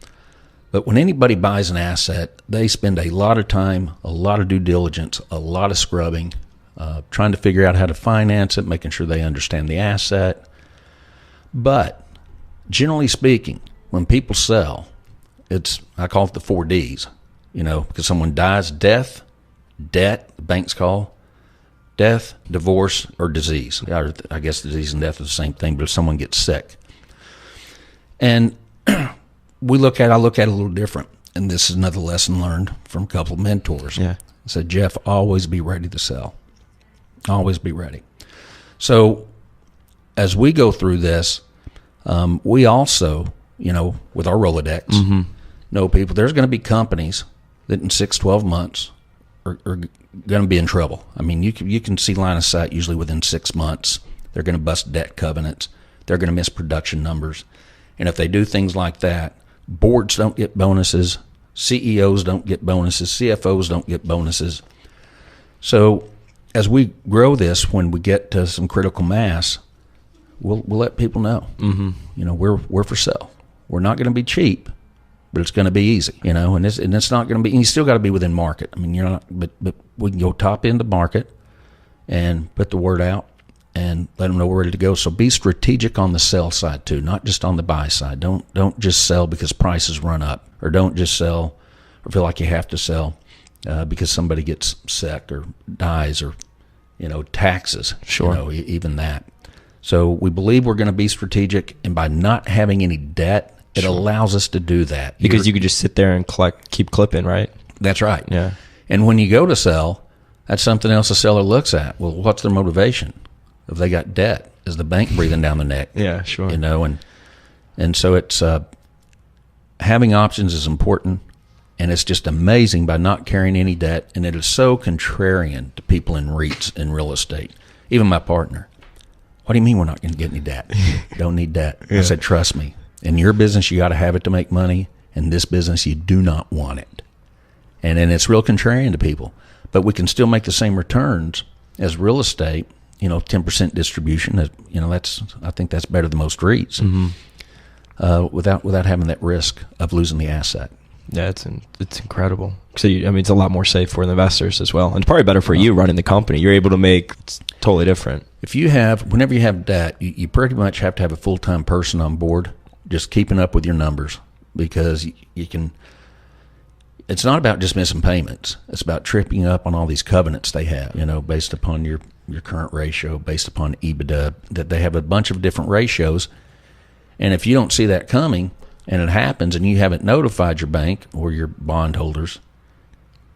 But when anybody buys an asset, they spend a lot of time, a lot of due diligence, a lot of scrubbing, trying to figure out how to finance it, making sure they understand the asset. But generally speaking, when people sell, I call it the 4 Ds, because someone dies: death, debt, the banks call, death, divorce, or disease. I guess disease and death is the same thing, but if someone gets sick. And I look at it a little different. And this is another lesson learned from a couple of mentors. Yeah. I said, Geoff, always be ready to sell. Always be ready. So as we go through this, we also, with our Rolodex, know people. There's going to be companies that in 6-12 months are going to be in trouble. I mean, you can see line of sight usually within 6 months. They're going to bust debt covenants. They're going to miss production numbers. And if they do things like that, boards don't get bonuses, CEOs don't get bonuses, CFOs don't get bonuses. So as we grow this, when we get to some critical mass, we'll let people know. We're for sale. We're not going to be cheap, but it's going to be easy. And it's not going to be. And you still got to be within market. I mean, you're not. But we can go top end of market and put the word out and let them know we're ready to go. So be strategic on the sell side too, not just on the buy side. Don't just sell because prices run up, or don't just sell or feel like you have to sell because somebody gets sick or dies, or taxes. Sure. Even that. So we believe we're going to be strategic, and by not having any debt, it allows us to do that. Because you could just sit there and keep clipping, right? That's right. Yeah. And when you go to sell, that's something else a seller looks at. Well, what's their motivation? If they got debt, is the bank breathing down the neck? Yeah, sure. And so it's having options is important, and it's just amazing by not carrying any debt. And it is so contrarian to people in REITs in real estate. Even my partner. What do you mean we're not going to get any debt? Don't need debt. Yeah. I said, trust me. In your business, you got to have it to make money. In this business, you do not want it. And it's real contrarian to people. But we can still make the same returns as real estate. 10% distribution. I think that's better than most REITs. without having that risk of losing the asset. Yeah, it's incredible. So it's a lot more safe for the investors as well, and probably better for you running the company. You're able to make it's totally different. Whenever you have debt, you pretty much have to have a full-time person on board, just keeping up with your numbers, because you can. It's not about just missing payments. It's about tripping up on all these covenants they have, based upon your current ratio, based upon EBITDA, that they have a bunch of different ratios. And if you don't see that coming, and it happens, and you haven't notified your bank or your bondholders,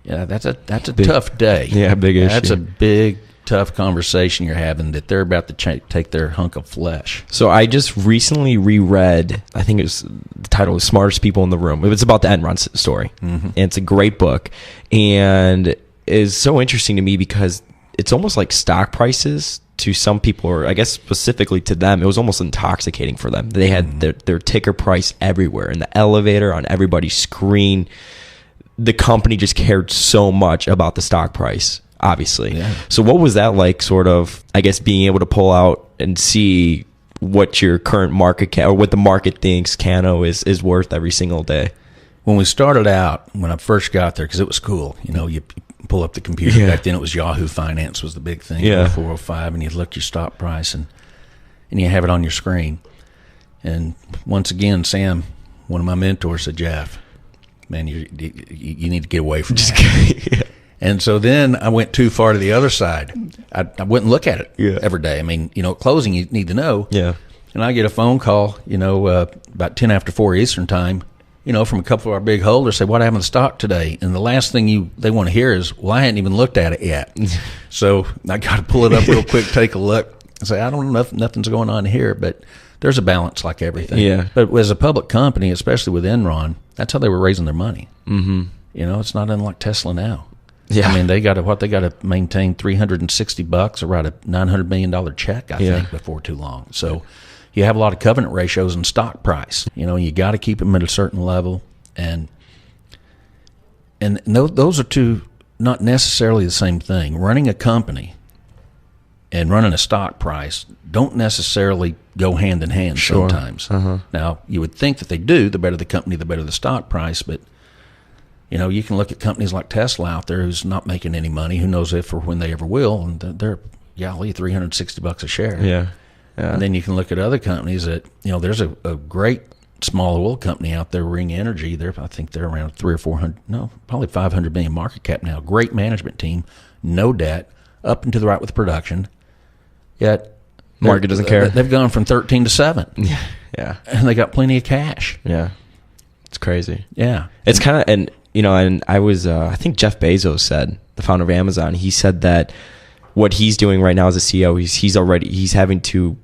that's a big, tough day. Yeah, big issue. That's a big, tough conversation you're having, that they're about to take their hunk of flesh. So I just recently reread, I think the title is Smartest People in the Room. It's about the Enron story. Mm-hmm. And it's a great book. And it's so interesting to me because it's almost like stock prices to some people, or I guess specifically to them, it was almost intoxicating for them. They had their ticker price everywhere, in the elevator, on everybody's screen. The company just cared so much about the stock price, obviously. Yeah. So what was that like, sort of, I guess, being able to pull out and see what your current market cap, or what the market thinks Cano is worth every single day? When we started out, when I first got there, because it was cool, you pull up the computer. Yeah. Back then it was Yahoo Finance was the big thing. Yeah. 405, and you look your stock price, and you have it on your screen. And once again, Sam, one of my mentors, said, "Geoff, man, you need to get away from that." Yeah. And so then I went too far to the other side. I wouldn't look at it every day. At closing, you need to know. Yeah. And I get a phone call, about 10 after 4 Eastern time, from a couple of our big holders, say, "What happened to the stock today?" And the last thing they want to hear is, "Well, I hadn't even looked at it yet." So I got to pull it up real quick, take a look, and say, "I don't know, nothing's going on here," but there's a balance like everything. Yeah. But as a public company, especially with Enron, that's how they were raising their money. Mm-hmm. It's not unlike Tesla now. Yeah. They got to maintain $360 or write a $900 million check, I think, before too long. So you have a lot of covenant ratios and stock price. You got to keep them at a certain level, and those are two not necessarily the same thing. Running a company and running a stock price don't necessarily go hand in hand sometimes. Uh-huh. Now, you would think that they do. The better the company, the better the stock price, but you can look at companies like Tesla out there who's not making any money. Who knows if or when they ever will? And they're $360 a share. Yeah. And then you can look at other companies that there's a great small oil company out there, Ring Energy. I think they're around 300 or 400, no, probably 500 million market cap now. Great management team, no debt, up and to the right with production. Yet market doesn't care. They've gone from 13 to 7. Yeah. And they got plenty of cash. Yeah. It's crazy. Yeah. It's kind of, and I was, I think Jeff Bezos said, the founder of Amazon, he said that what he's doing right now as a CEO, he's having to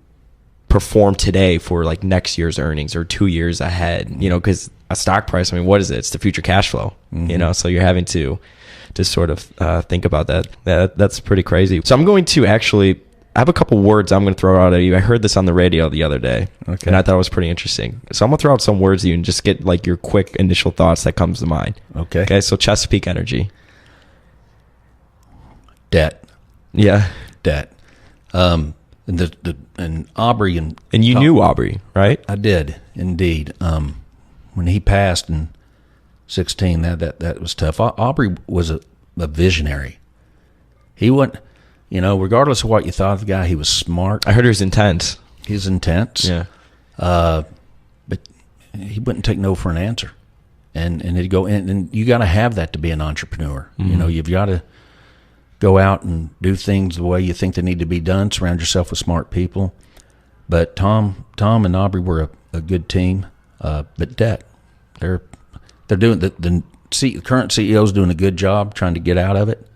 perform today for like next year's earnings or 2 years ahead, because a stock price, what is it? It's the future cash flow, so you're having to sort of think about that. That's pretty crazy. So I'm going to actually, I have a couple words I'm going to throw out at you. I heard this on the radio the other day, and I thought it was pretty interesting. So I'm going to throw out some words at you and just get like your quick initial thoughts that comes to mind. Okay. So Chesapeake Energy. Debt. Yeah. Debt. And Aubrey and you knew Aubrey, right? I did indeed. When he passed in 2016, that was tough. Aubrey was a visionary. He wasn't, regardless of what you thought of the guy, he was smart. I heard he was intense. He was intense. Yeah. But he wouldn't take no for an answer, and he'd go in, and you got to have that to be an entrepreneur. Mm-hmm. You've got to go out and do things the way you think they need to be done. Surround yourself with smart people. But Tom and Aubrey were a good team. But debt, they're doing the current CEO's doing a good job trying to get out of it.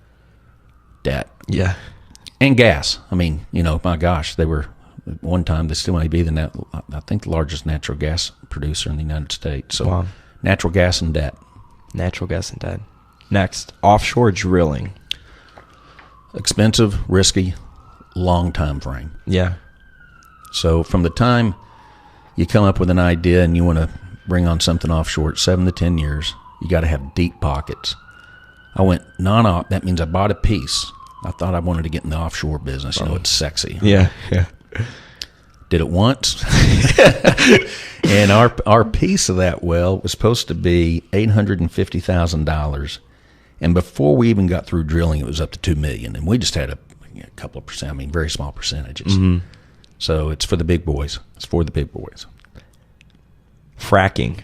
Debt, yeah, and gas. My gosh, they were at one time. They still may be I think the largest natural gas producer in the United States. So, wow. Natural gas and debt. Natural gas and debt. Next, offshore drilling. Expensive, risky, long time frame. Yeah. So from the time you come up with an idea and you want to bring on something offshore, it's 7 to 10 years. You got to have deep pockets. I went non-op. That means I bought a piece. I thought I wanted to get in the offshore business. It's sexy. Yeah. Did it once. And our piece of that well was supposed to be $850,000. And before we even got through drilling, it was up to $2 million. And we just had a couple of percent, very small percentages. Mm-hmm. So it's for the big boys. It's for the big boys. Fracking.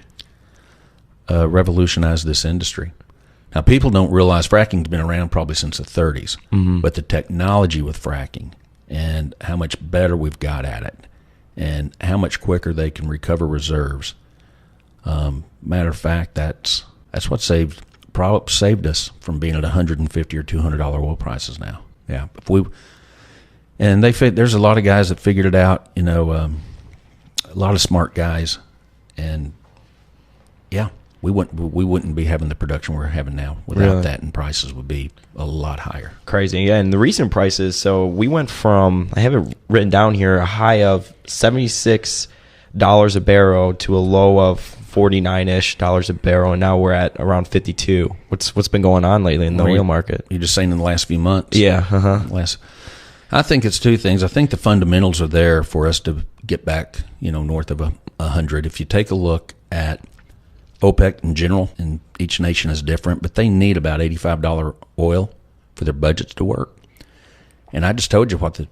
Revolutionized this industry. Now, people don't realize fracking's been around probably since the 30s, but the technology with fracking and how much better we've got at it and how much quicker they can recover reserves. Matter of fact, that's what saved us from being at $150 or $200 oil prices now. Yeah, there's a lot of guys that figured it out. A lot of smart guys, and yeah. We wouldn't be having the production we're having now without that, and prices would be a lot higher. Crazy, yeah. And the recent prices, so we went from, I have it written down here, a high of $76 a barrel to a low of $49-ish a barrel, and now we're at around 52. What's been going on lately in the oil market? You're just saying in the last few months? Yeah. I think it's two things. I think the fundamentals are there for us to get back, north of 100. If you take a look at OPEC in general, and each nation is different, but they need about $85 oil for their budgets to work. And I just told you what the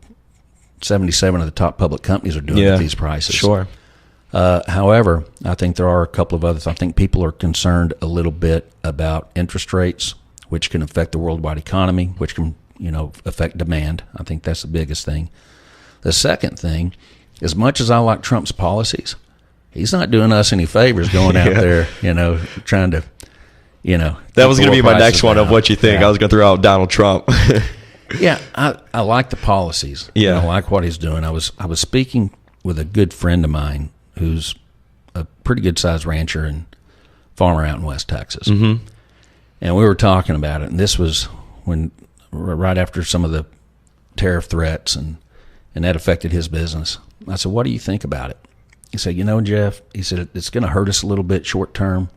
77 of the top public companies are doing at these prices. Sure. However, I think there are a couple of others. I think people are concerned a little bit about interest rates, which can affect the worldwide economy, which can, affect demand. I think that's the biggest thing. The second thing, as much as I like Trump's policies, he's not doing us any favors going out there, trying to, That was going to be my next one of what you think. I was going to throw out Donald Trump. Yeah, I like the policies. Yeah. I like what he's doing. I was speaking with a good friend of mine who's a pretty good-sized rancher and farmer out in West Texas. Mm-hmm. And we were talking about it, and this was right after some of the tariff threats, and that affected his business. I said, what do you think about it? He said, Jeff, he said, it's going to hurt us a little bit short term,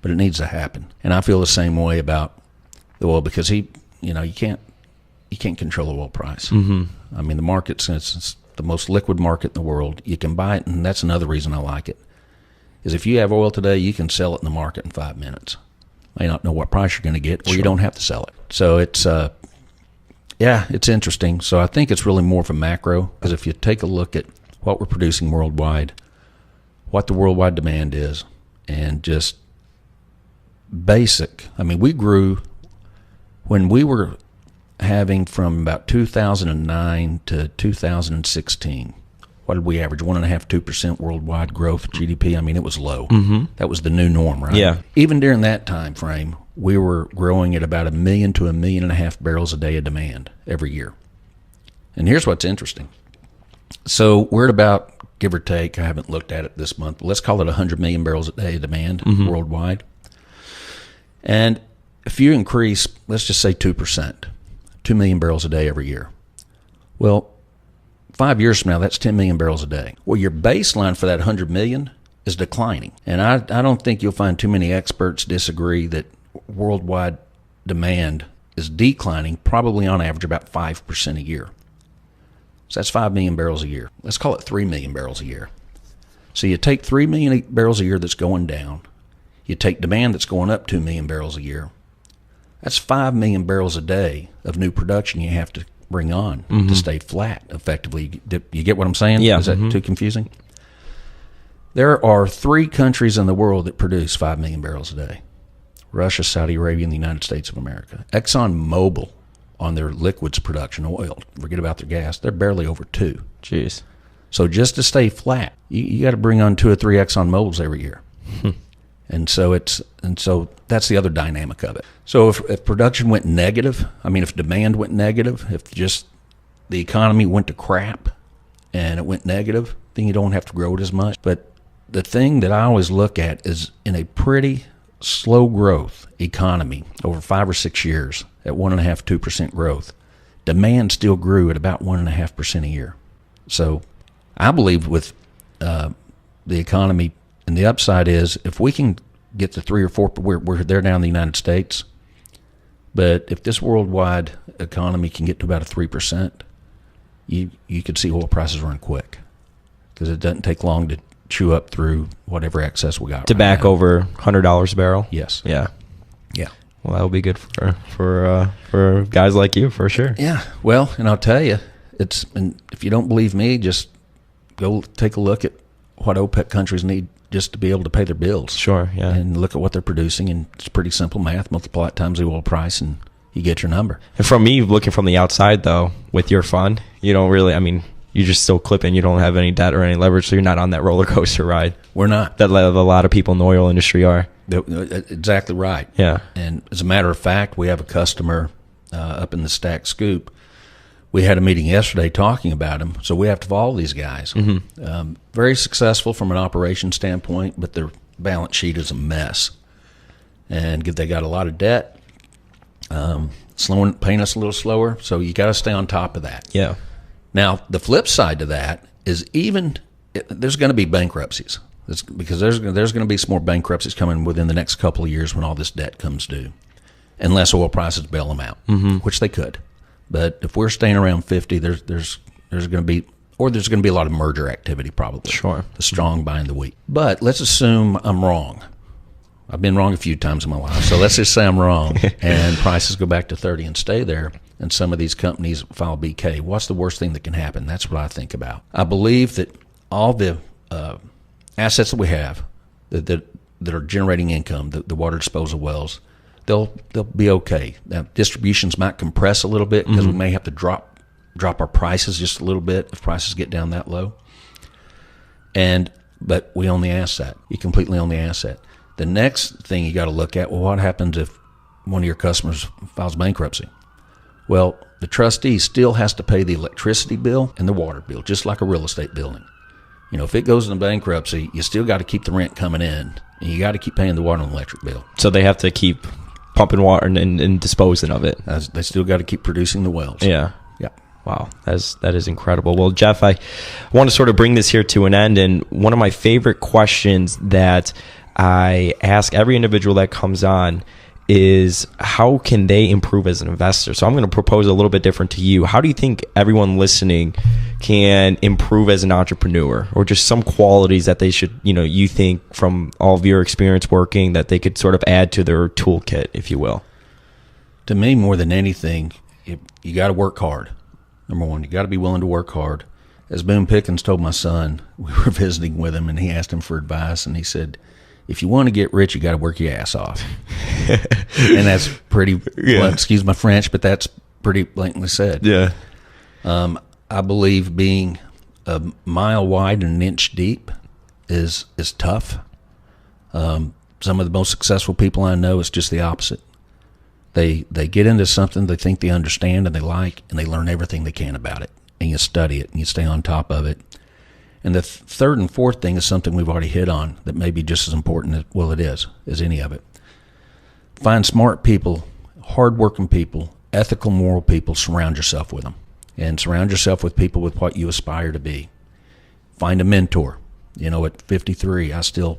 but it needs to happen. And I feel the same way about the oil because you can't control the oil price. Mm-hmm. I mean, the market, it's the most liquid market in the world. You can buy it, and that's another reason I like it, is if you have oil today, you can sell it in the market in 5 minutes. May not know what price you're going to get, or you don't have to sell it. So it's, it's interesting. So I think it's really more of a macro, because if you take a look at what we're producing worldwide, what the worldwide demand is, and just basic. I mean, we grew when we were having from about 2009 to 2016. What did we average? 1.5–2% worldwide growth GDP. I mean, it was low. Mm-hmm. That was the new norm, right? Yeah. Even during that time frame, we were growing at about 1 million to 1.5 million barrels a day of demand every year. And here's what's interesting. So we're at about, give or take, I haven't looked at it this month, but let's call it 100 million barrels a day of demand worldwide. And if you increase, let's just say 2%, 2 million barrels a day every year. Well, 5 years from now, that's 10 million barrels a day. Well, your baseline for that 100 million is declining. And I don't think you'll find too many experts disagree that worldwide demand is declining, probably on average about 5% a year. So that's 5 million barrels a year. Let's call it 3 million barrels a year. So you take 3 million barrels a year that's going down. You take demand that's going up 2 million barrels a year. That's 5 million barrels a day of new production you have to bring on to stay flat effectively. You get what I'm saying? Yeah. Is that too confusing? There are 3 countries in the world that produce 5 million barrels a day. Russia, Saudi Arabia, and the United States of America. ExxonMobil, on their liquids production, oil, forget about their gas, they're barely over 2. Jeez. So just to stay flat, you got to bring on 2 or 3 ExxonMobils every year. And so that's the other dynamic of it. So if production went negative, I mean, if demand went negative, if just the economy went to crap and it went negative, then you don't have to grow it as much. But the thing that I always look at is in a pretty slow growth economy over 5 or 6 years at 1.5–2% growth, demand still grew at about 1.5% a year. So I believe with the economy, and the upside is if we can get to 3 or 4, we're there now in the United States, but if this worldwide economy can get to about a 3%, you could see oil prices run quick. because it doesn't take long to chew up through whatever excess we got. To back over $100 a barrel? Yes. Yeah. Yeah. Well, that'll be good for guys like you, for sure. Yeah. Well, and I'll tell you, and if you don't believe me, just go take a look at what OPEC countries need just to be able to pay their bills. Sure, yeah. And look at what they're producing, and it's pretty simple math. Multiply it times the oil price, and you get your number. And from me, looking from the outside, though, with your fund, you don't really, you're just still clipping. You don't have any debt or any leverage, so you're not on that roller coaster ride. We're not. That a lot of people in the oil industry are. Exactly right. Yeah. And as a matter of fact, we have a customer up in the Stack Scoop. We had a meeting yesterday talking about him, so we have to follow these guys. Mm-hmm. Very successful from an operation standpoint, but their balance sheet is a mess. And they got a lot of debt, paying us a little slower, so you got to stay on top of that. Yeah. Now, the flip side to that is there's going to be bankruptcies. Because there's going to be some more bankruptcies coming within the next couple of years when all this debt comes due, unless oil prices bail them out, which they could. But if we're staying around 50, there's going to be a lot of merger activity probably. Sure. The strong buying the weak. But let's assume I'm wrong. I've been wrong a few times in my life, so let's just say I'm wrong, and prices go back to 30 and stay there, and some of these companies file BK. What's the worst thing that can happen? That's what I think about. I believe that all the assets that we have that are generating income, the water disposal wells, they'll be okay. Now, distributions might compress a little bit because we may have to drop our prices just a little bit if prices get down that low. But we own the asset. You completely own the asset. The next thing you got to look at, well, what happens if one of your customers files bankruptcy? Well, the trustee still has to pay the electricity bill and the water bill, just like a real estate building. If it goes into bankruptcy, you still got to keep the rent coming in, and you got to keep paying the water and electric bill. So they have to keep pumping water and disposing of it. They still got to keep producing the wells. Yeah. Yeah. Wow, that is incredible. Well, Geoff, I want to sort of bring this here to an end, and one of my favorite questions that I ask every individual that comes on is how can they improve as an investor? So I'm going to propose a little bit different to you. How do you think everyone listening can improve as an entrepreneur, or just some qualities that they should, you think from all of your experience working that they could sort of add to their toolkit, if you will? To me, more than anything, you got to work hard. Number one, you got to be willing to work hard. As Boone Pickens told my son, we were visiting with him, and he asked him for advice, and he said, if you want to get rich, you got to work your ass off. And that's pretty, excuse my French, but that's pretty blatantly said. Yeah. I believe being a mile wide and an inch deep is tough. Some of the most successful people I know is just the opposite. They get into something they think they understand and they like, and they learn everything they can about it. And you study it, and you stay on top of it. And the third and fourth thing is something we've already hit on that may be just as important as any of it. Find smart people, hardworking people, ethical, moral people, surround yourself with them. And surround yourself with people with what you aspire to be. Find a mentor. At 53, I still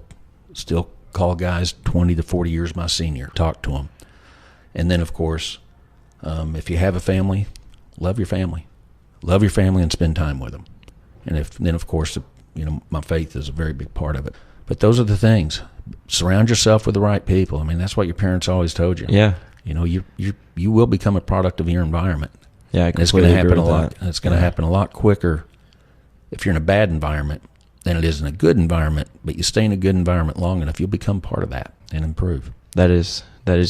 call guys 20 to 40 years my senior, talk to them. And then, of course, if you have a family, love your family. Love your family and spend time with them. And then, of course, my faith is a very big part of it. But those are the things. Surround yourself with the right people. That's what your parents always told you. Yeah. You will become a product of your environment. Yeah, I and it's going to happen a lot. That. And it's going to happen a lot quicker if you're in a bad environment than it is in a good environment. But you stay in a good environment long enough, you'll become part of that and improve. That is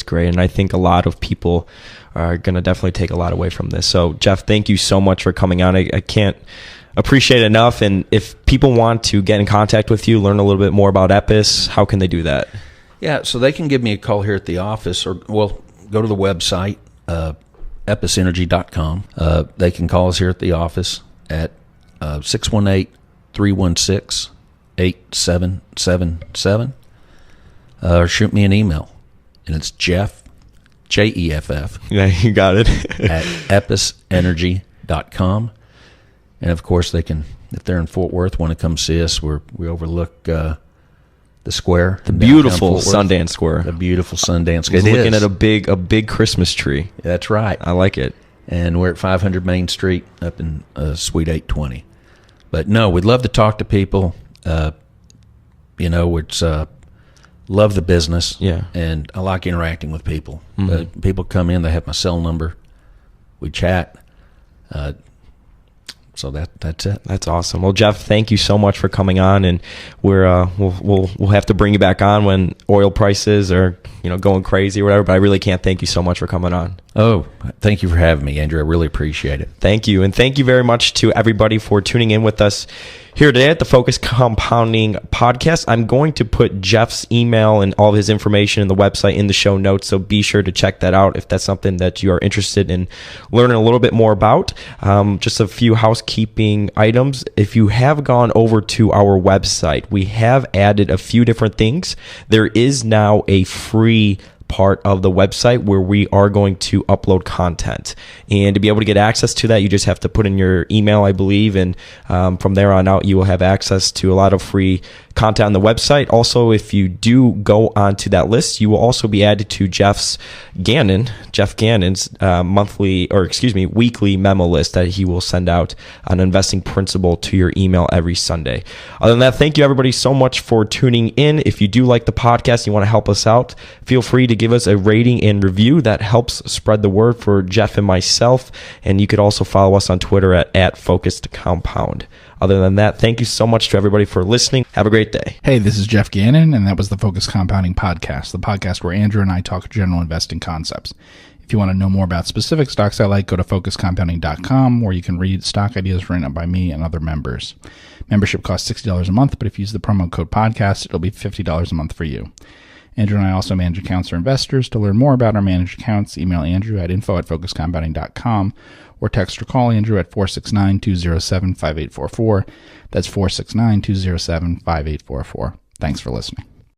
great, and I think a lot of people are going to definitely take a lot away from this. So, Geoff, thank you so much for coming on. I can't appreciate it enough. And if people want to get in contact with you, learn a little bit more about Epis, how can they do that? Yeah, so they can give me a call here at the office, or go to the website, episenergy.com. They can call us here at the office at 618-316-8777, or shoot me an email, and it's Geoff, Jeff. Yeah, you got it. at episenergy.com. And of course, they can, if they're in Fort Worth, want to come see us. We overlook the square, the beautiful Sundance Square, the beautiful Sundance. I was looking at a big Christmas tree. That's right. I like it. And we're at 500 Main Street up in Suite 820. But no, we'd love to talk to people. It's love the business. Yeah. And I like interacting with people. People come in, they have my cell number. We chat. So that's it. That's awesome. Well, Geoff, thank you so much for coming on, and we'll have to bring you back on when oil prices are going crazy or whatever. But I really can't thank you so much for coming on. Oh, thank you for having me, Andrew. I really appreciate it. Thank you, and thank you very much to everybody for tuning in with us here today at the Focus Compounding Podcast. I'm going to put Geoff's email and all of his information in the website in the show notes, so be sure to check that out if that's something that you are interested in learning a little bit more about. Just a few housekeeping items. If you have gone over to our website, we have added a few different things. There is now a free part of the website where we are going to upload content, and to be able to get access to that, you just have to put in your email, I believe, and from there on out you will have access to a lot of free content on the website. Also, if you do go onto that list, you will also be added to Geoff Gannon's weekly memo list that he will send out on investing principle to your email every Sunday. Other than that, thank you everybody so much for tuning in. If you do like the podcast and you want to help us out, feel free to give us a rating and review. That helps spread the word for Geoff and myself. And you could also follow us on Twitter at Focused Compound. Other than that, thank you so much to everybody for listening. Have a great day. Hey, this is Geoff Gannon, and that was the Focus Compounding Podcast, the podcast where Andrew and I talk general investing concepts. If you want to know more about specific stocks I like, go to focuscompounding.com, where you can read stock ideas written up by me and other members. Membership costs $60 a month, but if you use the promo code podcast, it'll be $50 a month for you. Andrew and I also manage accounts for investors. To learn more about our managed accounts, email Andrew at info@focuscompounding.com or text or call Andrew at 469-207-5844. That's 469-207-5844. Thanks for listening.